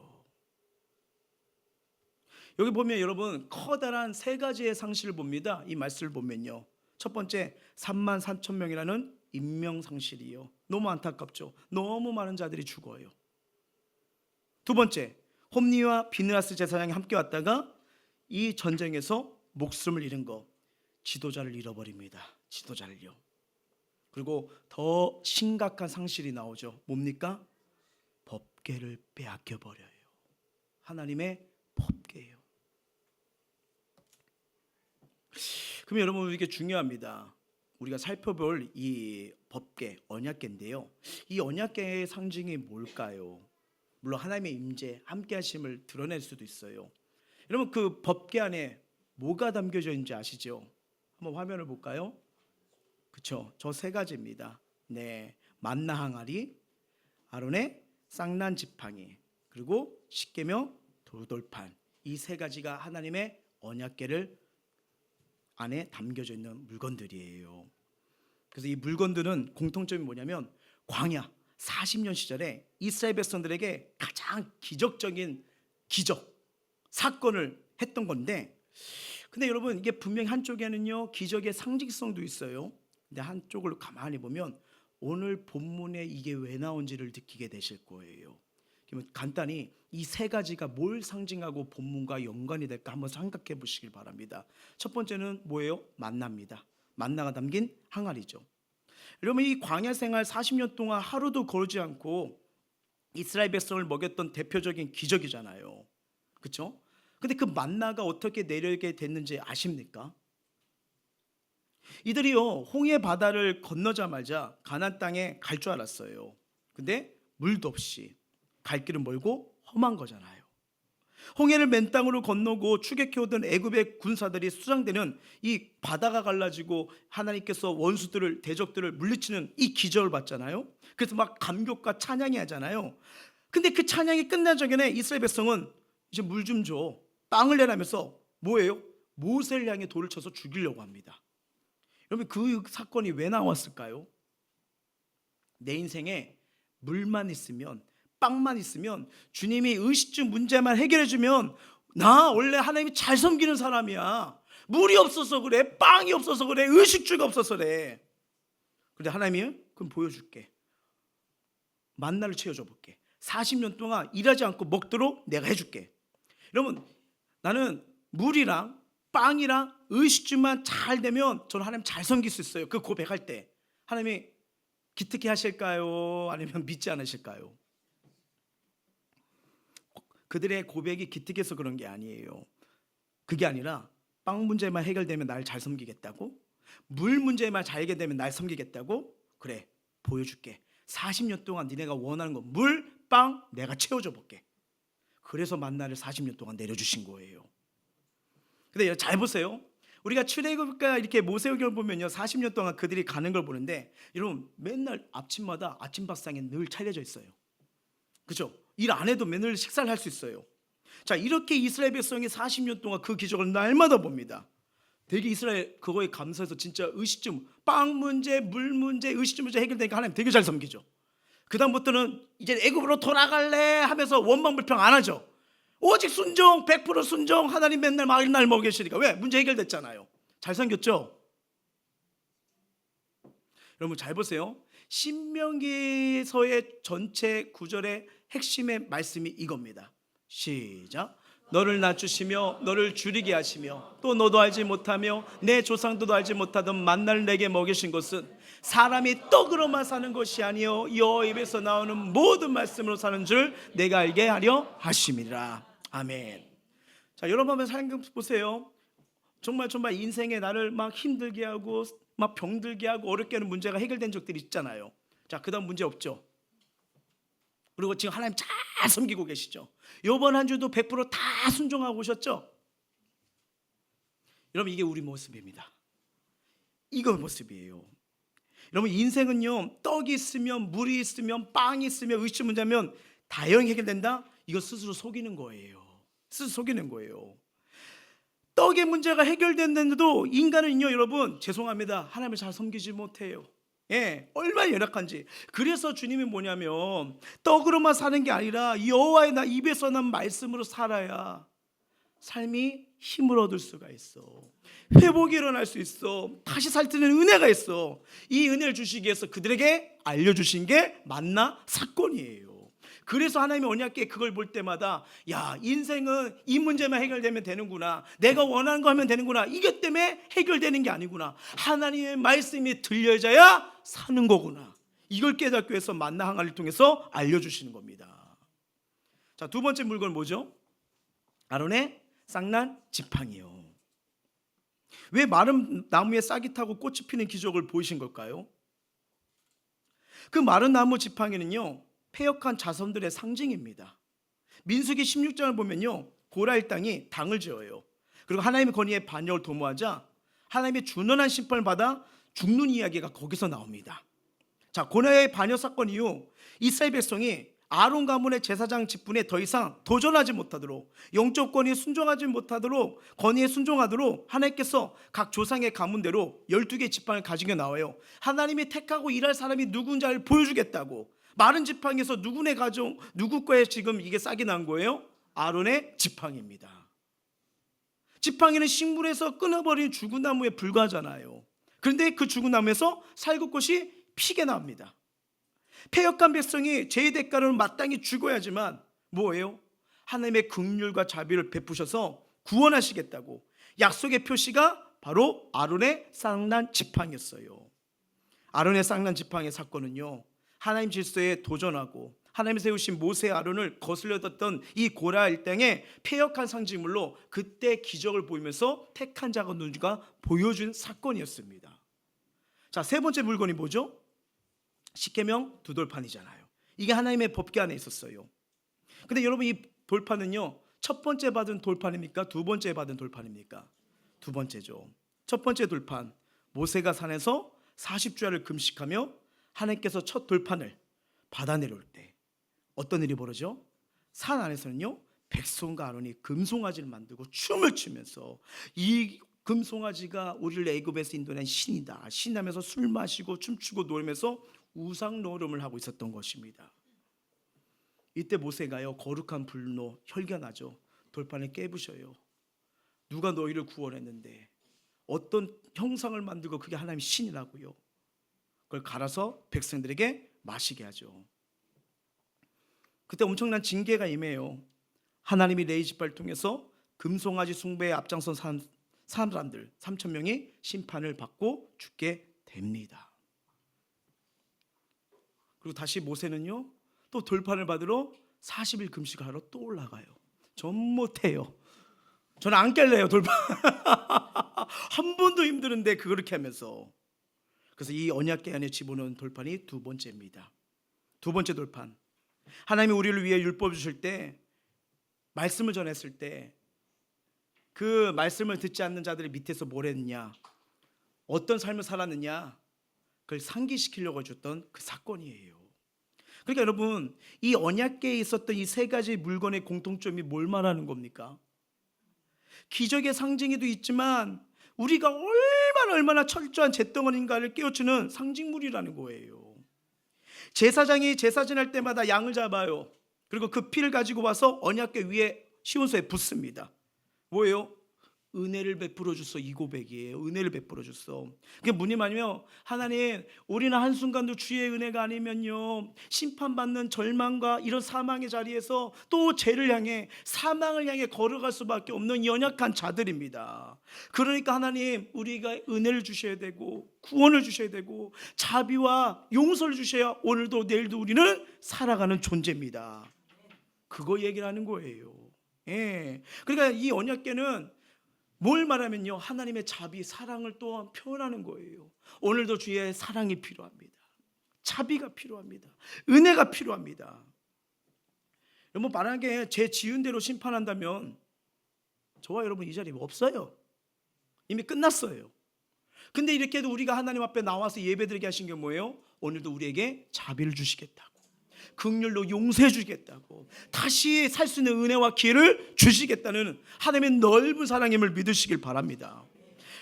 여기 보면 여러분, 커다란 세 가지의 상실을 봅니다. 이 말씀을 보면요, 첫 번째 3만 4천 명이라는 인명상실이요. 너무 안타깝죠. 너무 많은 자들이 죽어요. 두 번째, 홈니와 비느하스 제사장이 함께 왔다가 이 전쟁에서 목숨을 잃은 거, 지도자를 잃어버립니다. 지도자를요. 그리고 더 심각한 상실이 나오죠. 뭡니까? 법궤를 빼앗겨 버려요. 하나님의 법궤예요. 그럼 여러분, 이게 중요합니다. 우리가 살펴볼 이 법궤, 언약궤인데요, 이 언약궤의 상징이 뭘까요? 물론 하나님의 임재, 함께 하심을 드러낼 수도 있어요. 여러분, 그 법궤 안에 뭐가 담겨져 있는지 아시죠? 한번 화면을 볼까요? 그렇죠. 저 세 가지입니다. 네, 만나 항아리, 아론의 쌍난 지팡이, 그리고 십계명 돌판. 이 세 가지가 하나님의 언약궤를 안에 담겨져 있는 물건들이에요. 그래서 이 물건들은 공통점이 뭐냐면 광야, 40년 시절에 이스라엘 백성들에게 가장 기적적인 기적 사건을 했던 건데, 근데 여러분 이게 분명히 한쪽에는요 기적의 상징성도 있어요. 근데 한쪽을 가만히 보면 오늘 본문에 이게 왜 나온지를 느끼게 되실 거예요. 그러면 간단히 이 세 가지가 뭘 상징하고 본문과 연관이 될까 한번 생각해 보시길 바랍니다. 첫 번째는 뭐예요? 만나입니다. 만나가 담긴 항아리죠. 여러분 이 광야 생활 40년 동안 하루도 거르지 않고 이스라엘 백성을 먹였던 대표적인 기적이잖아요. 그렇죠? 근데 그 만나가 어떻게 내려오게 됐는지 아십니까? 이들이요 홍해 바다를 건너자마자 가나안 땅에 갈 줄 알았어요. 근데 물도 없이 갈 길은 멀고 험한 거잖아요. 홍해를 맨 땅으로 건너고 추격해오던 애굽의 군사들이 수장되는 이 바다가 갈라지고 하나님께서 원수들을 대적들을 물리치는 이 기적을 봤잖아요. 그래서 막 감격과 찬양이 하잖아요. 근데 그 찬양이 끝나기 전에 이스라엘 백성은 이제 물 좀 줘, 빵을 내라면서 뭐예요? 모세를 향해 돌을 쳐서 죽이려고 합니다. 여러분 그 사건이 왜 나왔을까요? 내 인생에 물만 있으면 빵만 있으면 주님이 의식주 문제만 해결해 주면 나 원래 하나님이 잘 섬기는 사람이야. 물이 없어서 그래, 빵이 없어서 그래, 의식주가 없어서 그래. 그런데 하나님이 그럼 보여줄게. 만나를 채워줘 볼게. 40년 동안 일하지 않고 먹도록 내가 해줄게. 여러분 나는 물이랑 빵이랑 의식주만 잘 되면 저는 하나님 잘 섬길 수 있어요. 그 고백할 때 하나님이 기특해 하실까요? 아니면 믿지 않으실까요? 그들의 고백이 기특해서 그런 게 아니에요. 그게 아니라 빵 문제만 해결되면 날 잘 섬기겠다고? 물 문제만 잘 해결되면 날 섬기겠다고? 그래 보여줄게. 40년 동안 니네가 원하는 거 물, 빵 내가 채워줘 볼게. 그래서 만나를 40년 동안 내려주신 거예요. 근데 잘 보세요. 우리가 출애굽과 이렇게 모세오경을 보면요 40년 동안 그들이 가는 걸 보는데 여러분 맨날 아침마다 아침밥상에 늘 차려져 있어요. 그렇죠? 일 안 해도 맨날 식사를 할 수 있어요. 자 이렇게 이스라엘 백성이 40년 동안 그 기적을 날마다 봅니다. 되게 이스라엘 그거에 감사해서 진짜 의식주 빵 문제, 물 문제, 의식주 문제 해결되니까 하나님 되게 잘 섬기죠. 그 다음부터는 이제 애굽으로 돌아갈래 하면서 원망불평 안 하죠. 오직 순종, 100% 순종. 하나님 맨날 날 먹이시니까. 왜? 문제 해결됐잖아요. 잘 섬겼죠? 여러분 잘 보세요. 신명기서의 전체 구절의 핵심의 말씀이 이겁니다. 시작. 너를 낮추시며 너를 줄이게 하시며 또 너도 알지 못하며 내 조상도 알지 못하던 만나를 내게 먹이신 것은 사람이 떡으로만 사는 것이 아니요 여호와 입에서 나오는 모든 말씀으로 사는 줄 내가 알게 하려 하심이라. 아멘. 자 여러분 한번 생각해 보세요. 정말 인생에 나를 막 힘들게 하고 막 병들게 하고 어렵게 하는 문제가 해결된 적들이 있잖아요. 자 그다음 문제 없죠. 그리고 지금 하나님 잘 섬기고 계시죠. 이번 한 주도 100%다 순종하고 오셨죠. 여러분 이게 우리 모습입니다. 이거 모습이에요. 여러분 인생은요 떡이 있으면 물이 있으면 빵이 있으면 의식 문제면 다행히 해결된다. 이거 스스로 속이는 거예요. 스스로 속이는 거예요. 떡의 문제가 해결됐는데도 인간은요 여러분 죄송합니다. 하나님을 잘 섬기지 못해요. 예, 얼마나 연약한지. 그래서 주님이 뭐냐면 떡으로만 사는 게 아니라 여호와의 나 입에서 난 말씀으로 살아야 삶이 힘을 얻을 수가 있어. 회복이 일어날 수 있어. 다시 살 수 있는 은혜가 있어. 이 은혜를 주시기 위해서 그들에게 알려주신 게 만나 사건이에요. 그래서 하나님의 언약궤 그걸 볼 때마다 야 인생은 이 문제만 해결되면 되는구나. 내가 원하는 거 하면 되는구나. 이것 때문에 해결되는 게 아니구나. 하나님의 말씀이 들려져야 사는 거구나. 이걸 깨닫기 위해서 만나 항아리를 통해서 알려주시는 겁니다. 자, 두 번째 물건 뭐죠? 아론의 쌍난 지팡이요. 왜 마른 나무에 싹이 타고 꽃이 피는 기적을 보이신 걸까요? 그 마른 나무 지팡이는요 패역한 자손들의 상징입니다. 민수기 16장을 보면요 고라 일당이 당을 지어요. 그리고 하나님의 권위에 반역을 도모하자 하나님의 준원한 심판을 받아 죽는 이야기가 거기서 나옵니다. 자, 고라의 반역 사건 이후 이스라엘 백성이 아론 가문의 제사장 직분에 더 이상 도전하지 못하도록 영적 권위에 순종하지 못하도록 권위에 순종하도록 하나님께서 각 조상의 가문대로 12개의 지팡이를 가지고 나와요. 하나님이 택하고 일할 사람이 누군지를 보여주겠다고 마른 지팡이에서 누구네 가정, 누구 거에 지금 이게 싹이 난 거예요? 아론의 지팡이입니다. 지팡이는 식물에서 끊어버린 죽은 나무에 불과하잖아요. 그런데 그 죽은 나무에서 살구꽃이 피게 나옵니다. 패역한 백성이 죄의 대가를 마땅히 죽어야지만 뭐예요? 하나님의 긍휼과 자비를 베푸셔서 구원하시겠다고 약속의 표시가 바로 아론의 쌍난 지팡이였어요. 아론의 쌍난 지팡이의 사건은요, 하나님 질서에 도전하고 하나님 세우신 모세 아론을 거슬려뒀던 이 고라 일당의 패역한 상징물로 그때 기적을 보이면서 택한 자가 누군가 보여준 사건이었습니다. 자, 세 번째 물건이 뭐죠? 십계명 두 돌판이잖아요. 이게 하나님의 법궤 안에 있었어요. 근데 여러분, 이 돌판은요, 첫 번째 받은 돌판입니까? 두 번째 받은 돌판입니까? 두 번째죠. 첫 번째 돌판, 모세가 산에서 40주야를 금식하며 하나님께서 첫 돌판을 받아 내려올 때 어떤 일이 벌어져? 산 안에서는요, 백성과 아론이 금송아지를 만들고 춤을 추면서 이 금송아지가 우리를 애굽에서 인도낸 신이다, 신하면서 술 마시고 춤추고 놀면서 우상 노름을 하고 있었던 것입니다. 이때 모세가요, 거룩한 불로 혈견하죠. 돌판을 깨부셔요. 누가 너희를 구원했는데 어떤 형상을 만들고 그게 하나님의 신이라고요. 그걸 갈아서 백성들에게 마시게 하죠. 그때 엄청난 징계가 임해요. 하나님이 레위 지파를 통해서 금송아지 숭배에 앞장선 사람들 3,000명이 심판을 받고 죽게 됩니다. 그리고 다시 모세는요, 또 돌판을 받으러 40일 금식을 하러 또 올라가요. 전 못해요. 저는 안 깰래요, 돌판. 한 번도 힘드는데 그렇게 하면서. 그래서 이 언약궤 안에 집어넣은 돌판이 두 번째입니다. 두 번째 돌판, 하나님이 우리를 위해 율법 주실 때, 말씀을 전했을 때 그 말씀을 듣지 않는 자들의 밑에서 뭘 했느냐, 어떤 삶을 살았느냐, 그걸 상기시키려고 줬던 그 사건이에요. 그러니까 여러분, 이 언약궤에 있었던 이 세 가지 물건의 공통점이 뭘 말하는 겁니까? 기적의 상징이도 있지만 우리가 얼마나 철저한 잿덩어리인가를 깨우치는 상징물이라는 거예요. 제사장이 제사 지낼 때마다 양을 잡아요. 그리고 그 피를 가지고 와서 언약궤 위에 시온소에 붓습니다. 뭐예요? 은혜를 베풀어 줬어. 이 고백이에요. 은혜를 베풀어 줬어. 그게 뭐냐 말이면, 하나님, 우리는 한순간도 주의 은혜가 아니면요, 심판받는 절망과 이런 사망의 자리에서 또 죄를 향해, 사망을 향해 걸어갈 수밖에 없는 연약한 자들입니다. 그러니까 하나님, 우리가 은혜를 주셔야 되고 구원을 주셔야 되고 자비와 용서를 주셔야 오늘도 내일도 우리는 살아가는 존재입니다. 그거 얘기를 하는 거예요. 예. 그러니까 이 언약궤는 뭘 말하면요, 하나님의 자비, 사랑을 또한 표현하는 거예요. 오늘도 주의 사랑이 필요합니다. 자비가 필요합니다. 은혜가 필요합니다. 여러분, 만약에 제 지은 대로 심판한다면 저와 여러분 이 자리에 없어요. 이미 끝났어요. 근데 이렇게 해도 우리가 하나님 앞에 나와서 예배드리게 하신 게 뭐예요? 오늘도 우리에게 자비를 주시겠다고, 긍휼로 용서해 주겠다고, 다시 살 수 있는 은혜와 기회를 주시겠다는 하나님의 넓은 사랑임을 믿으시길 바랍니다.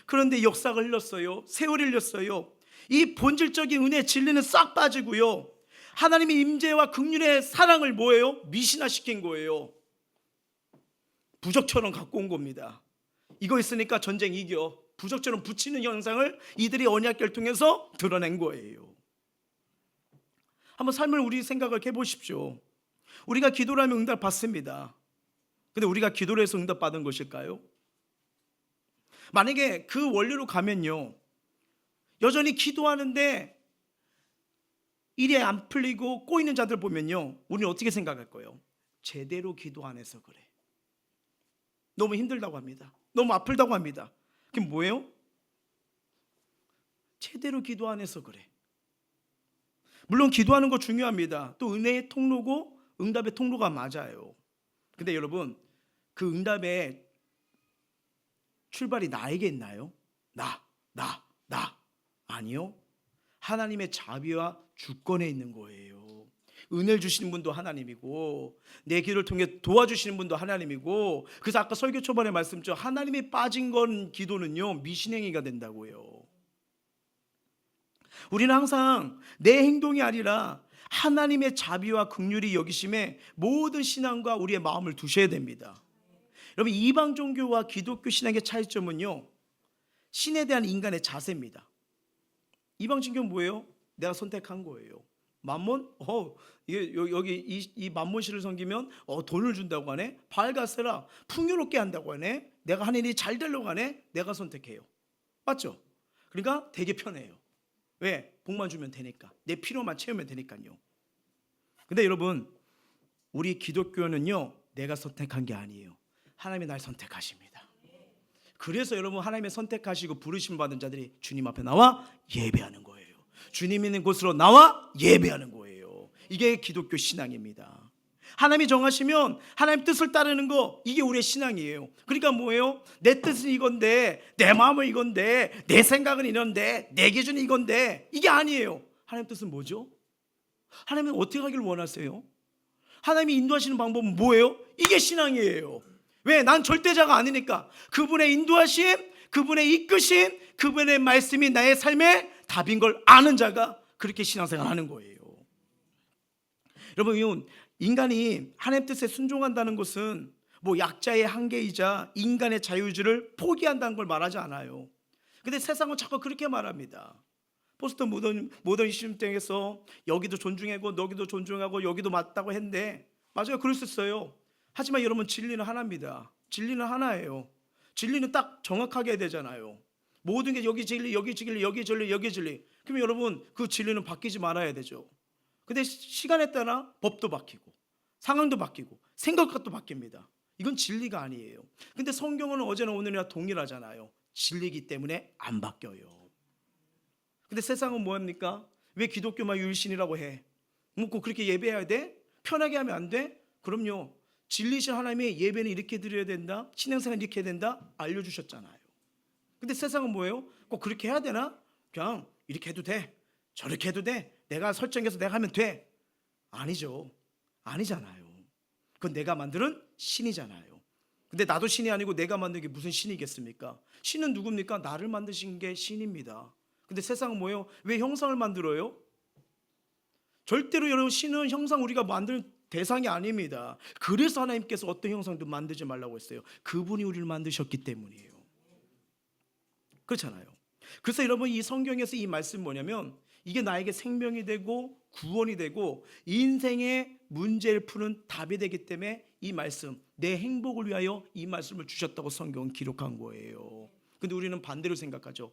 그런데 역사가 흘렀어요. 세월이 흘렀어요. 이 본질적인 은혜 진리는 싹 빠지고요, 하나님의 임재와 긍휼의 사랑을 뭐예요? 미신화시킨 거예요. 부적처럼 갖고 온 겁니다. 이거 있으니까 전쟁 이겨, 부적처럼 붙이는 현상을 이들이 언약궤를 통해서 드러낸 거예요. 한번 삶을 우리 생각을 해보십시오. 우리가 기도를 하면 응답 받습니다. 근데 우리가 기도를 해서 응답 받은 것일까요? 만약에 그 원리로 가면요, 여전히 기도하는데 일이 안 풀리고 꼬이는 자들 보면요, 우리는 어떻게 생각할 거예요? 제대로 기도 안 해서 그래. 너무 힘들다고 합니다. 너무 아프다고 합니다. 그게 뭐예요? 제대로 기도 안 해서 그래. 물론 기도하는 거 중요합니다. 또 은혜의 통로고 응답의 통로가 맞아요. 근데 여러분, 그 응답의 출발이 나에게 있나요? 나. 아니요. 하나님의 자비와 주권에 있는 거예요. 은혜를 주시는 분도 하나님이고 내 기도를 통해 도와주시는 분도 하나님이고, 그래서 아까 설교 초반에 말씀드렸죠. 하나님이 빠진 건 기도는요, 미신행위가 된다고요. 우리는 항상 내 행동이 아니라 하나님의 자비와 긍휼이 여기심에 모든 신앙과 우리의 마음을 두셔야 됩니다. 여러분, 이방 종교와 기독교 신앙의 차이점은요, 신에 대한 인간의 자세입니다. 이방 종교는 뭐예요? 내가 선택한 거예요. 만몬? 이게 여기 이 만몬신을 섬기면 돈을 준다고 하네. 밝아서라 풍요롭게 한다고 하네. 내가 하는 일이 잘 되려고 하네. 내가 선택해요. 맞죠? 그러니까 되게 편해요. 왜? 복만 주면 되니까. 내 필요만 채우면 되니까요. 근데 여러분, 우리 기독교는요, 내가 선택한 게 아니에요. 하나님이 날 선택하십니다. 그래서 여러분, 하나님의 선택하시고 부르심 받은 자들이 주님 앞에 나와 예배하는 거예요. 주님 있는 곳으로 나와 예배하는 거예요. 이게 기독교 신앙입니다. 하나님이 정하시면 하나님 뜻을 따르는 거, 이게 우리의 신앙이에요. 그러니까 뭐예요? 내 뜻은 이건데, 내 마음은 이건데, 내 생각은 이런데, 내 기준은 이건데, 이게 아니에요. 하나님 뜻은 뭐죠? 하나님은 어떻게 하기를 원하세요? 하나님이 인도하시는 방법은 뭐예요? 이게 신앙이에요. 왜? 난 절대자가 아니니까. 그분의 인도하심, 그분의 이끄심, 그분의 말씀이 나의 삶의 답인 걸 아는 자가 그렇게 신앙생활 하는 거예요. 여러분, 인간이 하나님 뜻에 순종한다는 것은 뭐 약자의 한계이자 인간의 자유주의를 포기한다는 걸 말하지 않아요. 근데 세상은 자꾸 그렇게 말합니다. 포스트 모더니즘 때에서 여기도 존중하고 여기도 존중하고 여기도 맞다고 했는데, 맞아요, 그럴 수 있어요. 하지만 여러분, 진리는 하나입니다. 진리는 하나예요. 진리는 딱 정확하게 해야 되잖아요. 모든 게 여기 진리, 여기 진리, 여기 진리, 여기 진리. 그러면 여러분, 그 진리는 바뀌지 말아야 되죠. 근데 시간에 따라 법도 바뀌고 상황도 바뀌고 생각도 바뀝니다. 이건 진리가 아니에요. 근데 성경은 어제나 오늘이나 동일하잖아요. 진리이기 때문에 안 바뀌어요. 근데 세상은 뭐합니까? 왜 기독교만 율신이라고 해? 꼭 그렇게 예배해야 돼? 편하게 하면 안 돼? 그럼요. 진리신 하나님이 예배는 이렇게 드려야 된다, 신앙생활 이렇게 해야 된다 알려주셨잖아요. 근데 세상은 뭐예요? 꼭 그렇게 해야 되나? 그냥 이렇게 해도 돼, 저렇게 해도 돼, 내가 설정해서 내가 하면 돼. 아니죠. 아니잖아요. 그건 내가 만드는 신이잖아요. 근데 나도 신이 아니고 내가 만든 게 무슨 신이겠습니까? 신은 누굽니까? 나를 만드신 게 신입니다. 근데 세상은 뭐예요? 왜 형상을 만들어요? 절대로 여러분, 신은 형상 우리가 만들 대상이 아닙니다. 그래서 하나님께서 어떤 형상도 만들지 말라고 했어요. 그분이 우리를 만드셨기 때문이에요. 그렇잖아요. 그래서 여러분, 이 성경에서 이 말씀 뭐냐면, 이게 나에게 생명이 되고 구원이 되고 인생의 문제를 푸는 답이 되기 때문에 이 말씀, 내 행복을 위하여 이 말씀을 주셨다고 성경은 기록한 거예요. 근데 우리는 반대로 생각하죠.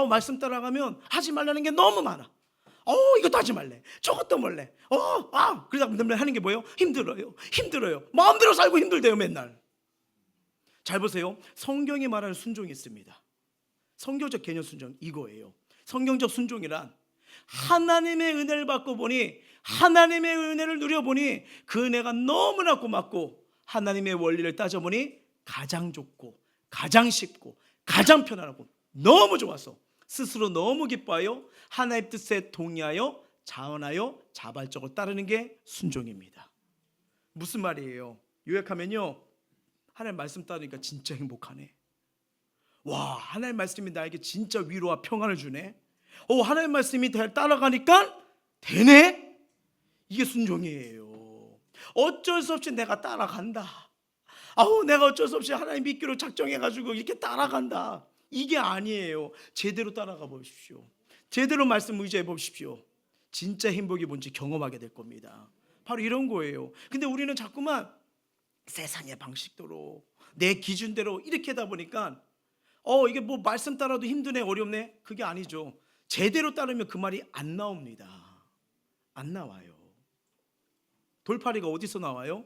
말씀 따라가면 하지 말라는 게 너무 많아. 이것도 하지 말래, 저것도 몰래. 그러다 보면 하는 게 뭐예요? 힘들어요. 마음대로 살고 힘들대요, 맨날. 잘 보세요. 성경이 말하는 순종이 있습니다. 성경적 개념 순종 이거예요. 성경적 순종이란 하나님의 은혜를 받고 보니, 하나님의 은혜를 누려보니 그 은혜가 너무나 고맙고, 하나님의 원리를 따져보니 가장 좋고 가장 쉽고 가장 편안하고 너무 좋아서 스스로 너무 기뻐하여 하나님의 뜻에 동의하여 자원하여 자발적으로 따르는 게 순종입니다. 무슨 말이에요? 요약하면요, 하나님 말씀 따르니까 진짜 행복하네. 와, 하나님 말씀이 나에게 진짜 위로와 평안을 주네. 하나님 말씀이 따라가니까 되네. 이게 순종이에요. 어쩔 수 없이 내가 따라간다. 내가 어쩔 수 없이 하나님 믿기로 작정해가지고 이렇게 따라간다. 이게 아니에요. 제대로 따라가 보십시오. 제대로 말씀 의지해 보십시오. 진짜 행복이 뭔지 경험하게 될 겁니다. 바로 이런 거예요. 근데 우리는 자꾸만 세상의 방식대로 내 기준대로 이렇게 하다 보니까 이게 뭐 말씀 따라도 힘드네, 어렵네, 그게 아니죠. 제대로 따르면 그 말이 안 나옵니다. 안 나와요. 돌팔이가 어디서 나와요?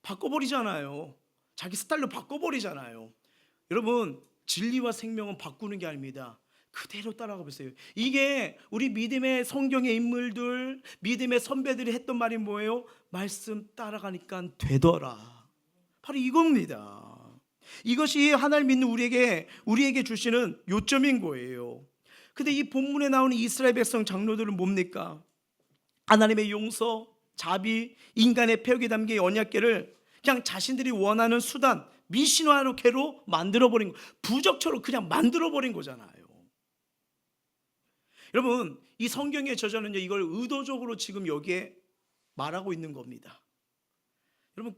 바꿔버리잖아요. 자기 스타일로 바꿔버리잖아요. 여러분, 진리와 생명은 바꾸는 게 아닙니다. 그대로 따라가 보세요. 이게 우리 믿음의 성경의 인물들, 믿음의 선배들이 했던 말이 뭐예요? 말씀 따라가니까 되더라. 바로 이겁니다. 이것이 하나님 믿는 우리에게 주시는 요점인 거예요. 근데 이 본문에 나오는 이스라엘 백성 장로들은 뭡니까? 하나님의 용서, 자비, 인간의 폐역이 담긴 언약궤를 그냥 자신들이 원하는 수단, 미신화로케로 만들어버린 거, 부적처럼 그냥 만들어버린 거잖아요. 여러분, 이 성경의 저자는요, 이걸 의도적으로 지금 여기에 말하고 있는 겁니다. 여러분,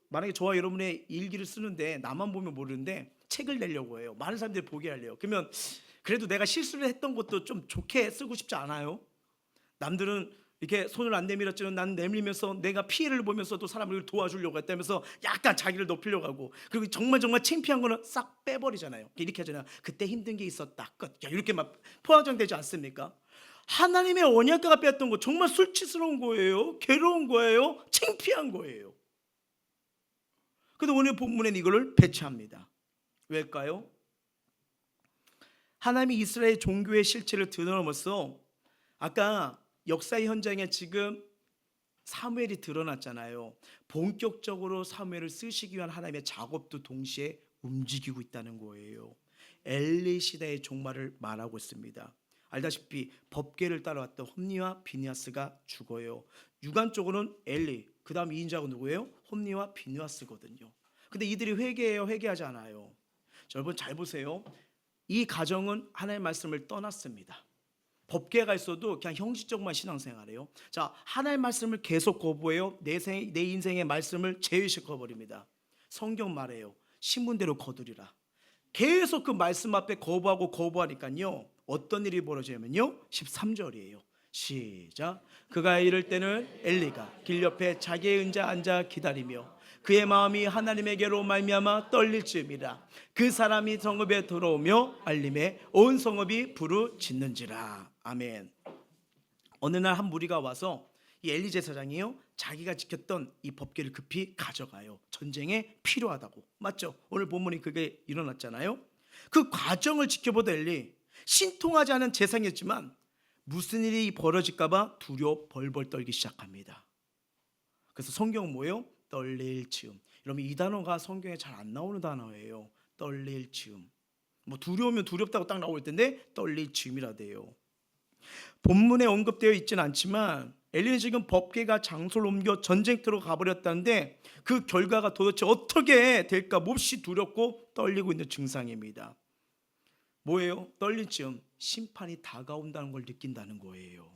만약에 저와 여러분의 일기를 쓰는데 나만 보면 모르는데 책을 내려고 해요. 많은 사람들이 보게 하려고. 그러면 그래도 내가 실수를 했던 것도 좀 좋게 쓰고 싶지 않아요? 남들은 이렇게 손을 안 내밀었지만 난 내밀면서 내가 피해를 보면서도 사람을 도와주려고 했다면서 약간 자기를 높이려고 하고, 그리고 정말 창피한 거는 싹 빼버리잖아요. 이렇게 하잖아요. 그때 힘든 게 있었다, 끝. 이렇게 막 포장되지 않습니까? 하나님의 언약궤가 빼앗던 거 정말 수치스러운 거예요. 괴로운 거예요. 창피한 거예요. 근데 오늘 본문에는 이거를 배치합니다. 왜일까요? 하나님이 이스라엘 종교의 실체를 드러내면서 아까 역사의 현장에 지금 사무엘이 드러났잖아요. 본격적으로 사무엘을 쓰시기 위한 하나님의 작업도 동시에 움직이고 있다는 거예요. 엘리 시대의 종말을 말하고 있습니다. 알다시피 법궤를 따라왔던 홈니와 비느하스가 죽어요. 유관적으로는 엘리, 그 다음 2인자가 누구예요? 홈니와 비느하스거든요. 근데 이들이 회개해요, 회개하지 않아요? 여러분 잘 보세요. 이 가정은 하나님의 말씀을 떠났습니다. 법궤가 있어도 그냥 형식적만 신앙생활해요. 자, 하나님의 말씀을 계속 거부해요. 내 인생의 말씀을 제외시켜버립니다. 성경 말해요. 신문대로 거두리라. 계속 그 말씀 앞에 거부하니까요, 어떤 일이 벌어지냐면요, 13절이에요. 시작. 그가 이럴 때는 엘리가 길 옆에 자기의 은자 앉아 기다리며 그의 마음이 하나님에게로 말미암아 떨릴 즈음이라. 그 사람이 성읍에 들어오며 알림에 온 성읍이 부르짖는지라. 아멘. 어느 날 한 무리가 와서 이 엘리 제사장이요, 자기가 지켰던 이 법궤를 급히 가져가요. 전쟁에 필요하다고. 맞죠? 오늘 본문이 그게 일어났잖아요. 그 과정을 지켜보던 엘리, 신통하지 않은 제사장이었지만 무슨 일이 벌어질까봐 두려워 벌벌 떨기 시작합니다. 그래서 성경은 뭐예요? 떨릴 즈음. 여러분, 이 단어가 성경에 잘 안 나오는 단어예요. 떨릴 즈음. 뭐 두려우면 두렵다고 딱 나올 텐데 떨릴 즈음이라 돼요. 본문에 언급되어 있지는 않지만 엘리는 지금 법궤가 장소를 옮겨 전쟁터로 가버렸다는데 그 결과가 도대체 어떻게 될까 몹시 두렵고 떨리고 있는 증상입니다. 뭐예요? 떨릴 즈음, 심판이 다가온다는 걸 느낀다는 거예요.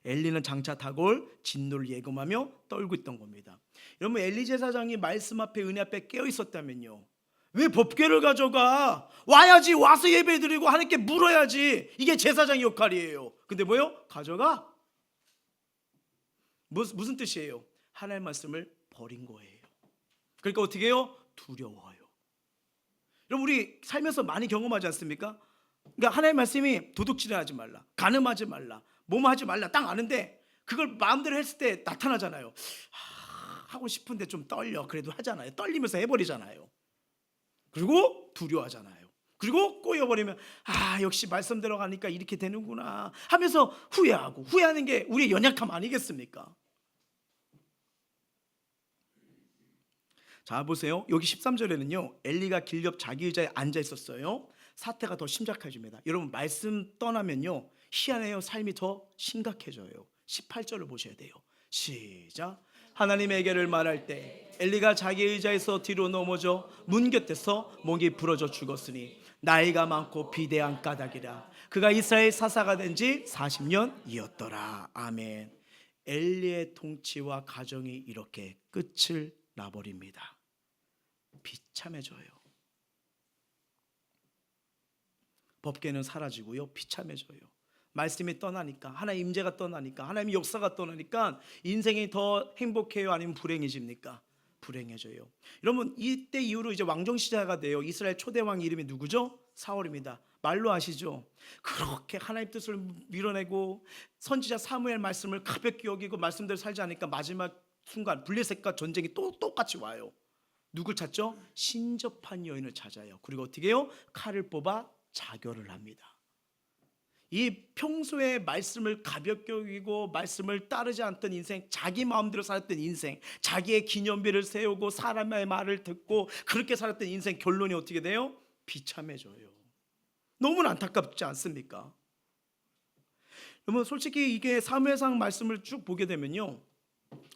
엘리는 장차 다가올 진노를 예감하며 떨고 있던 겁니다. 여러분, 엘리 제사장이 말씀 앞에, 은혜 앞에 깨어 있었다면요, 왜 법궤를 가져가? 와야지, 와서 예배드리고 하나님께 물어야지. 이게 제사장의 역할이에요. 근데 뭐예요? 가져가? 무슨 뜻이에요? 하나님의 말씀을 버린 거예요. 그러니까 어떻게 해요? 두려워요. 여러분, 우리 살면서 많이 경험하지 않습니까? 그러니까 하나님의 말씀이 도둑질하지 말라, 간음하지 말라, 뭐뭐 하지 말라 딱 아는데 그걸 마음대로 했을 때 나타나잖아요. 하고 싶은데 좀 떨려. 그래도 하잖아요. 떨리면서 해버리잖아요. 그리고 두려워하잖아요. 그리고 꼬여버리면 역시 말씀대로 가니까 이렇게 되는구나 하면서 후회하고, 후회하는 게 우리의 연약함 아니겠습니까? 자, 보세요. 여기 13절에는요 엘리가 길 옆 자기 의자에 앉아 있었어요. 사태가 더 심각해집니다. 여러분, 말씀 떠나면요 희한해요. 삶이 더 심각해져요. 18절을 보셔야 돼요. 시작. 하나님에게를 말할 때 엘리가 자기 의자에서 뒤로 넘어져 문 곁에서 목이 부러져 죽었으니 나이가 많고 비대한 까닭이라. 그가 이스라엘 사사가 된 지 40년이었더라. 아멘. 엘리의 통치와 가정이 이렇게 끝을 나버립니다. 비참해져요. 법궤는 사라지고요, 비참해져요. 말씀이 떠나니까, 하나님 임재가 떠나니까, 하나님의 역사가 떠나니까 인생이 더 행복해요, 아니면 불행해집니까? 불행해져요. 여러분, 이때 이후로 이제 왕정 시대가 돼요. 이스라엘 초대 왕 이름이 누구죠? 사울입니다. 말로 아시죠? 그렇게 하나님 뜻을 밀어내고 선지자 사무엘 말씀을 가볍게 여기고 말씀대로 살지 않으니까 마지막 순간 블레셋과 전쟁이 또 똑같이 와요. 누굴 찾죠? 신접한 여인을 찾아요. 그리고 어떻게 해요? 칼을 뽑아 자결을 합니다. 이 평소에 말씀을 가볍게 여기고 말씀을 따르지 않던 인생, 자기 마음대로 살았던 인생, 자기의 기념비를 세우고 사람의 말을 듣고 그렇게 살았던 인생, 결론이 어떻게 돼요? 비참해져요. 너무나 안타깝지 않습니까? 여러분, 솔직히 이게 사무엘상 말씀을 쭉 보게 되면요,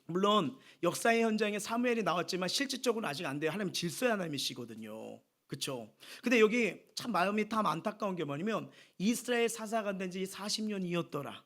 물론 역사의 현장에 사무엘이 나왔지만 실질적으로는 아직 안 돼요. 하나님 질서의 하나님이시거든요. 그렇죠. 근데 여기 참 마음이 참 안타까운 게 뭐냐면 이스라엘 사사가 된 지 40년이었더라.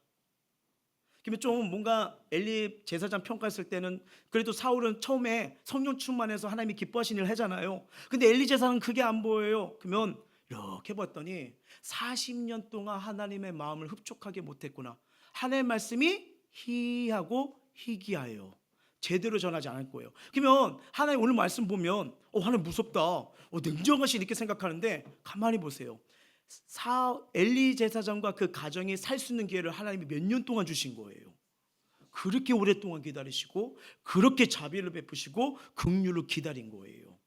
그러면 좀 뭔가 엘리 제사장 평가했을 때는 그래도 사울은 처음에 성령 충만해서 하나님이 기뻐하신 일을 하잖아요. 근데 엘리 제사장은 그게 안 보여요. 그러면 이렇게 봤더니 40년 동안 하나님의 마음을 흡족하게 못했구나. 하나님의 말씀이 희하고 희귀하여 제대로 전하지 않을 거예요. 그러면 하나님 오늘 말씀 보면 하나님 무섭다, 냉정하시 이렇게 생각하는데 가만히 보세요. 엘리 제사장과 그 가정이 살 수 있는 기회를 하나님이 몇 년 동안 주신 거예요. 그렇게 오랫동안 기다리시고 그렇게 자비를 베푸시고 긍휼로 기다린 거예요.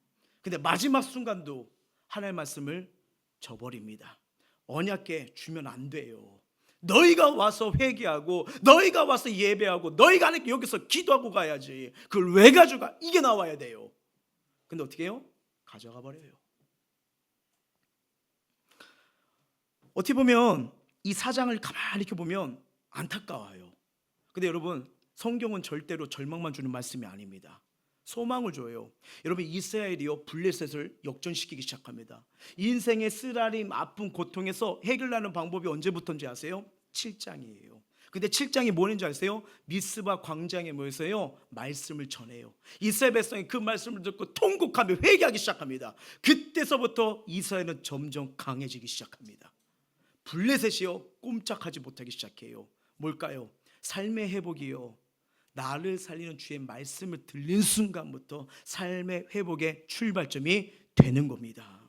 근데 마지막 순간도 하나님의 말씀을 저버립니다. 언약궤 주면 안 돼요. 너희가 와서 회개하고 너희가 와서 예배하고 너희가 하나님께 여기서 기도하고 가야지. 그걸 왜 가져가? 이게 나와야 돼요. 근데 어떻게 해요? 가져가 버려요. 어떻게 보면 이 사장을 가만히 이렇게 보면 안타까워요. 근데 여러분, 성경은 절대로 절망만 주는 말씀이 아닙니다. 소망을 줘요. 여러분, 이스라엘이요 블레셋을 역전시키기 시작합니다. 인생의 쓰라림, 아픔, 고통에서 해결하는 방법이 언제부터인지 아세요? 7장이에요. 근데 7장이 뭐는지 아세요? 미스바 광장에 모여서요 말씀을 전해요. 이스라엘 백성이 그 말씀을 듣고 통곡하며 회개하기 시작합니다. 그때서부터 이스라엘은 점점 강해지기 시작합니다. 블레셋이요 꼼짝하지 못하기 시작해요. 뭘까요? 삶의 회복이요, 나를 살리는 주의 말씀을 들린 순간부터 삶의 회복의 출발점이 되는 겁니다.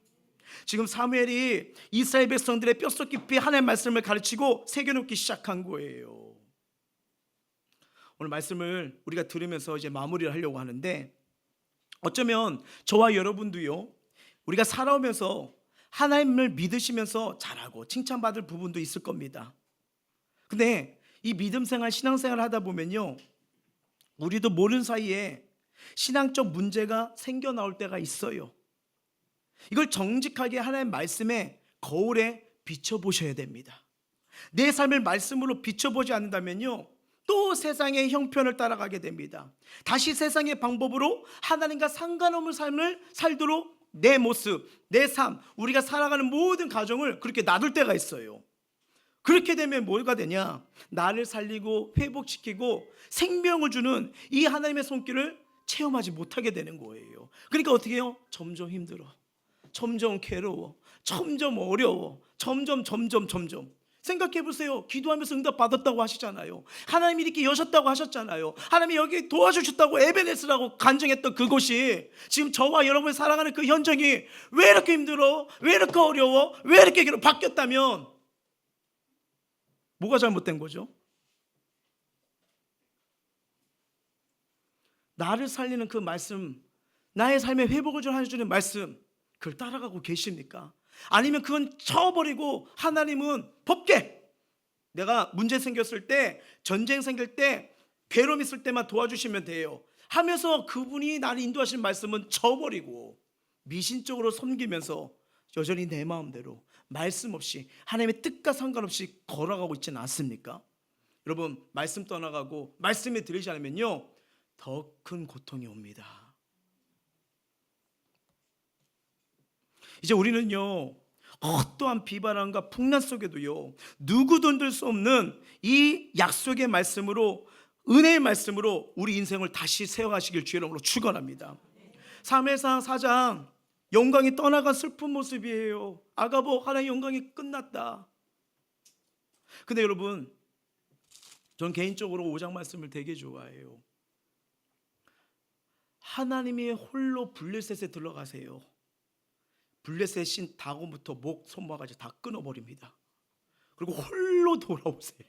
지금 사무엘이 이스라엘 백성들의 뼛속 깊이 하나님의 말씀을 가르치고 새겨놓기 시작한 거예요. 오늘 말씀을 우리가 들으면서 이제 마무리를 하려고 하는데, 어쩌면 저와 여러분도요 우리가 살아오면서 하나님을 믿으시면서 잘하고 칭찬받을 부분도 있을 겁니다. 근데 이 믿음생활, 신앙생활을 하다 보면요 우리도 모르는 사이에 신앙적 문제가 생겨나올 때가 있어요. 이걸 정직하게 하나님의 말씀에 거울에 비춰보셔야 됩니다. 내 삶을 말씀으로 비춰보지 않는다면요 또 세상의 형편을 따라가게 됩니다. 다시 세상의 방법으로 하나님과 상관없는 삶을 살도록 내 모습, 내 삶, 우리가 살아가는 모든 가정을 그렇게 놔둘 때가 있어요. 그렇게 되면 뭐가 되냐? 나를 살리고 회복시키고 생명을 주는 이 하나님의 손길을 체험하지 못하게 되는 거예요. 그러니까 어떻게 해요? 점점 힘들어, 점점 괴로워, 점점 어려워, 점점 생각해 보세요. 기도하면서 응답 받았다고 하시잖아요. 하나님이 이렇게 여셨다고 하셨잖아요. 하나님이 여기 도와주셨다고 에베네스라고 간증했던 그곳이 지금 저와 여러분이 살아가는 그 현장이 왜 이렇게 힘들어? 왜 이렇게 어려워? 왜 이렇게 바뀌었다면 뭐가 잘못된 거죠? 나를 살리는 그 말씀, 나의 삶의 회복을 해주는 말씀, 그걸 따라가고 계십니까? 아니면 그건 쳐버리고 하나님은 법계, 내가 문제 생겼을 때, 전쟁 생길 때, 괴로움 있을 때만 도와주시면 돼요 하면서 그분이 나를 인도하시는 말씀은 쳐버리고 미신적으로 섬기면서 여전히 내 마음대로 말씀 없이 하나님의 뜻과 상관없이 걸어가고 있지는 않습니까? 여러분, 말씀 떠나가고 말씀에 들리지 않으면요 더 큰 고통이 옵니다. 이제 우리는요 어떠한 비바람과 풍랑 속에도요 누구도 흔들 수 없는 이 약속의 말씀으로, 은혜의 말씀으로 우리 인생을 다시 세워가시길 주의 이름으로 축원합니다. 사무엘상 4장 영광이 떠나간 슬픈 모습이에요. 아가보 하나의 영광이 끝났다. 근데 여러분, 전 개인적으로 5장 말씀을 되게 좋아해요. 하나님이 홀로 블레셋에 들어가세요. 블레셋 신 다곤부터 목, 손모가지 다 끊어버립니다. 그리고 홀로 돌아오세요.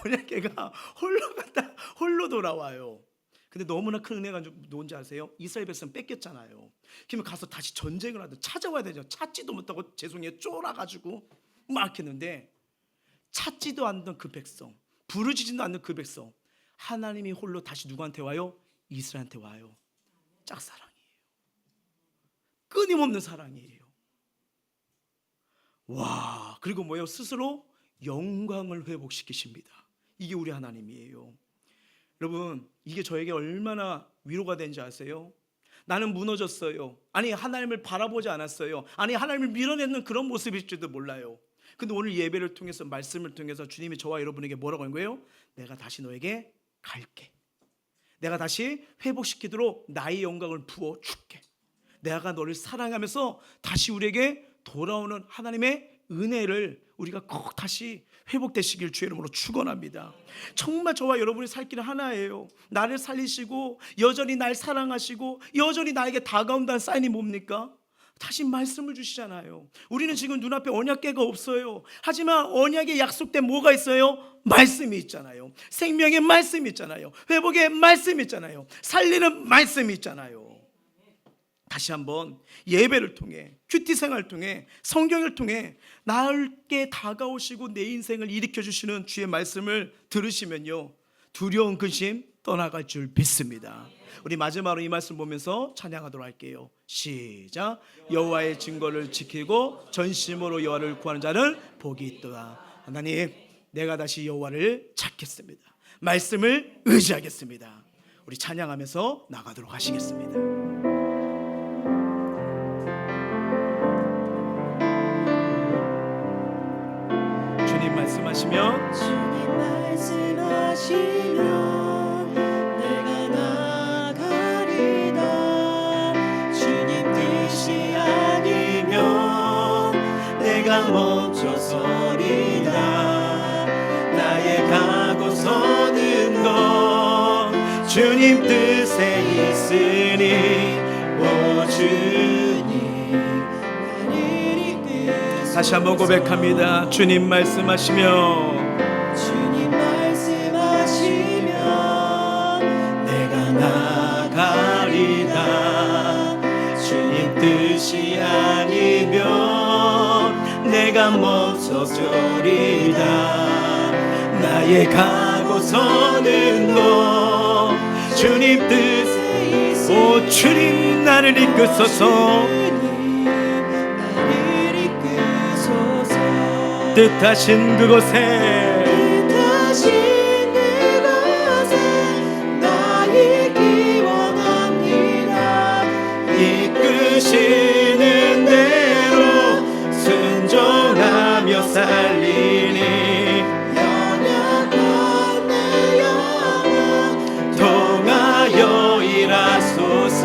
언약궤가 홀로 갔다 홀로 돌아와요. 근데 너무나 큰 은혜가 뭔지 아세요? 이스라엘 백성 뺏겼잖아요. 그러면 가서 다시 전쟁을 하든 찾아와야 되죠. 찾지도 못하고 죄송해요 쫄아가지고 막 했는데, 찾지도 않던 그 백성, 부르짖지도 않는 그 백성, 하나님이 홀로 다시 누구한테 와요? 이스라엘한테 와요. 짝사랑이에요. 끊임없는 사랑이에요. 와, 그리고 뭐예요? 스스로 영광을 회복시키십니다. 이게 우리 하나님이에요. 여러분, 이게 저에게 얼마나 위로가 되는지 아세요? 나는 무너졌어요. 아니 하나님을 바라보지 않았어요. 아니 하나님을 밀어내는 그런 모습일지도 몰라요. 근데 오늘 예배를 통해서 말씀을 통해서 주님이 저와 여러분에게 뭐라고 한 거예요? 내가 다시 너에게 갈게. 내가 다시 회복시키도록 나의 영광을 부어줄게. 내가 너를 사랑하면서 다시 우리에게 돌아오는 하나님의 은혜를 우리가 꼭 다시 회복되시길 주의 이름으로 축원합니다. 정말 저와 여러분이 살 길은 하나예요. 나를 살리시고 여전히 날 사랑하시고 여전히 나에게 다가온다는 사인이 뭡니까? 다시 말씀을 주시잖아요. 우리는 지금 눈앞에 언약궤가 없어요. 하지만 언약에 약속된 뭐가 있어요? 말씀이 있잖아요. 생명의 말씀이 있잖아요. 회복의 말씀이 있잖아요. 살리는 말씀이 있잖아요. 다시 한번 예배를 통해, 큐티 생활을 통해, 성경을 통해 나에게 다가오시고 내 인생을 일으켜 주시는 주의 말씀을 들으시면요, 두려운 근심 떠나갈 줄 믿습니다. 우리 마지막으로 이 말씀 보면서 찬양하도록 할게요. 시작. 여호와의 증거를 지키고 전심으로 여호와를 구하는 자는 복이 있도다. 하나님, 내가 다시 여호와를 찾겠습니다. 말씀을 의지하겠습니다. 우리 찬양하면서 나가도록 하시겠습니다. 주님 말씀하시면 내가 나가리다. 주님 뜻이 아니면 내가 멈춰서리다. 나의 가고 서는 것 주님 뜻에 있으니 오 주님 나를 이끄소서. 다시 한번 고백합니다. 주님 말씀하시며 내가 나가리다. 주님 뜻이 아니면 내가 멈춰서리다. 나의 가고 서는 것 주님 뜻에 있으니 오 주님 나를 이끄소서. 뜻하신 그곳에 나의 기원합니다. 이끄시는 대로 순종하며 살리니 연약한 내 영혼 통하여 일하소서.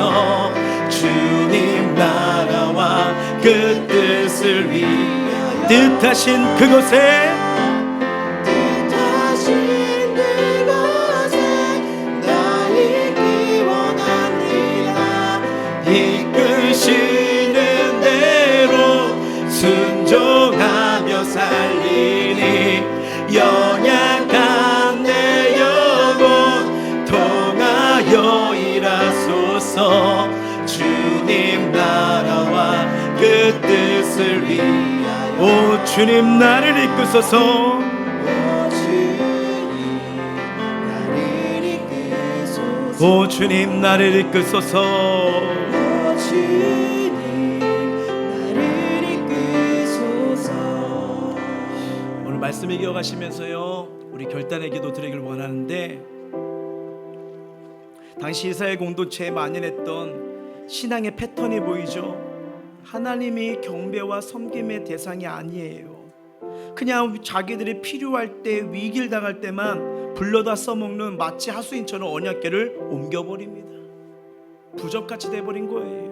주님 나라와 그 뜻을 위하여 뜻하신 그곳에 나의 기원합니다. 이끄시는 대로 순종하며 살리니 연약한 내 영혼 통하여 일하소서. 주님 나라와 그 뜻을 위하여 오 주님 나를 이끄소서. 오 주님 나를 이끄소서. 오 주님 나를 이끄소서. 오늘 말씀을 이어가시면서요, 우리 결단의 기도 드리길 원하는데, 당시 이스라엘 공동체에 만연했던 신앙의 패턴이 보이죠. 하나님이 경배와 섬김의 대상이 아니에요. 그냥 자기들이 필요할 때, 위기를 당할 때만 불러다 써먹는 마치 하수인처럼 언약궤를 옮겨버립니다. 부적같이 돼버린 거예요.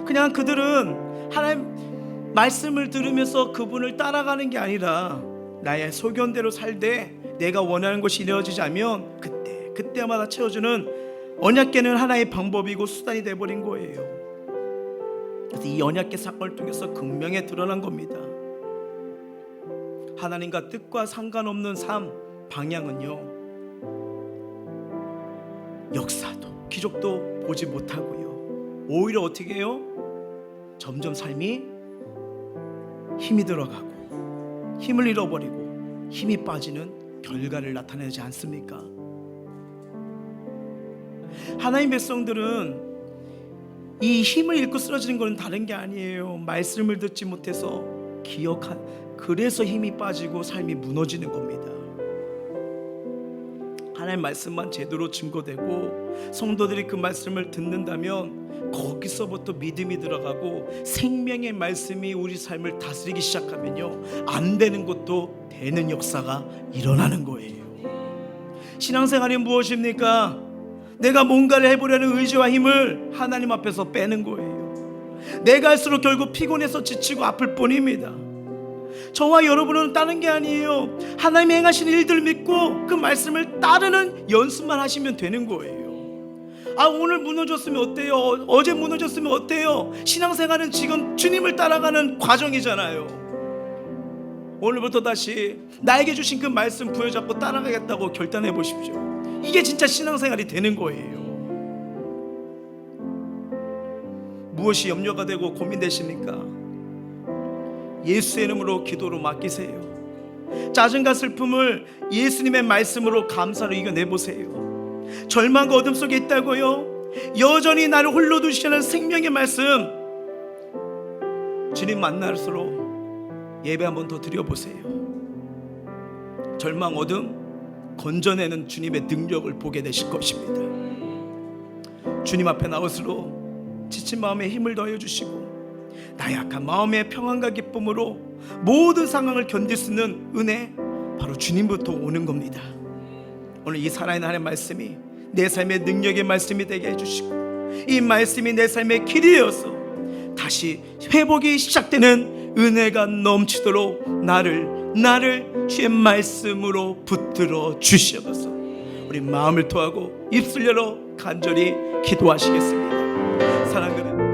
그냥 그들은 하나님 말씀을 들으면서 그분을 따라가는 게 아니라 나의 소견대로 살되 내가 원하는 것이 이루어지자면 그때마다 채워주는 언약궤는 하나의 방법이고 수단이 돼버린 거예요. 그래서 이 언약궤 사건을 통해서 극명히 드러난 겁니다. 하나님과 뜻과 상관없는 삶 방향은요, 역사도 기적도 보지 못하고요, 오히려 어떻게 해요? 점점 삶이 힘이 들어가고 힘을 잃어버리고 힘이 빠지는 결과를 나타내지 않습니까? 하나님 백성들은 이 힘을 잃고 쓰러지는 것은 다른 게 아니에요. 말씀을 듣지 못해서 그래서 힘이 빠지고 삶이 무너지는 겁니다. 하나님의 말씀만 제대로 증거되고 성도들이 그 말씀을 듣는다면 거기서부터 믿음이 들어가고 생명의 말씀이 우리 삶을 다스리기 시작하면요, 안 되는 것도 되는 역사가 일어나는 거예요. 신앙생활이 무엇입니까? 내가 뭔가를 해보려는 의지와 힘을 하나님 앞에서 빼는 거예요. 내가 할수록 결국 피곤해서 지치고 아플 뿐입니다. 저와 여러분은 다른 게 아니에요. 하나님이 행하신 일들을 믿고 그 말씀을 따르는 연습만 하시면 되는 거예요. 오늘 무너졌으면 어때요? 어제 무너졌으면 어때요? 신앙생활은 지금 주님을 따라가는 과정이잖아요. 오늘부터 다시 나에게 주신 그 말씀 부여잡고 따라가겠다고 결단해 보십시오. 이게 진짜 신앙생활이 되는 거예요. 무엇이 염려가 되고 고민되십니까? 예수의 이름으로 기도로 맡기세요. 짜증과 슬픔을 예수님의 말씀으로 감사로 이겨내보세요. 절망과 어둠 속에 있다고요? 여전히 나를 홀로 두시는 생명의 말씀, 주님 만날수록 예배 한번 더 드려보세요. 절망, 어둠 건져내는 주님의 능력을 보게 되실 것입니다. 주님 앞에 나올수록 지친 마음에 힘을 더해주시고 나약한 마음의 평안과 기쁨으로 모든 상황을 견딜 수 있는 은혜, 바로 주님부터 오는 겁니다. 오늘 이 살아있는 하나님의 말씀이 내 삶의 능력의 말씀이 되게 해주시고 이 말씀이 내 삶의 길이 되어서 다시 회복이 시작되는 은혜가 넘치도록 나를 주의 말씀으로 붙들어 주시옵소서. 우리 마음을 토하고 입술 열어 간절히 기도하시겠습니다. 사랑하는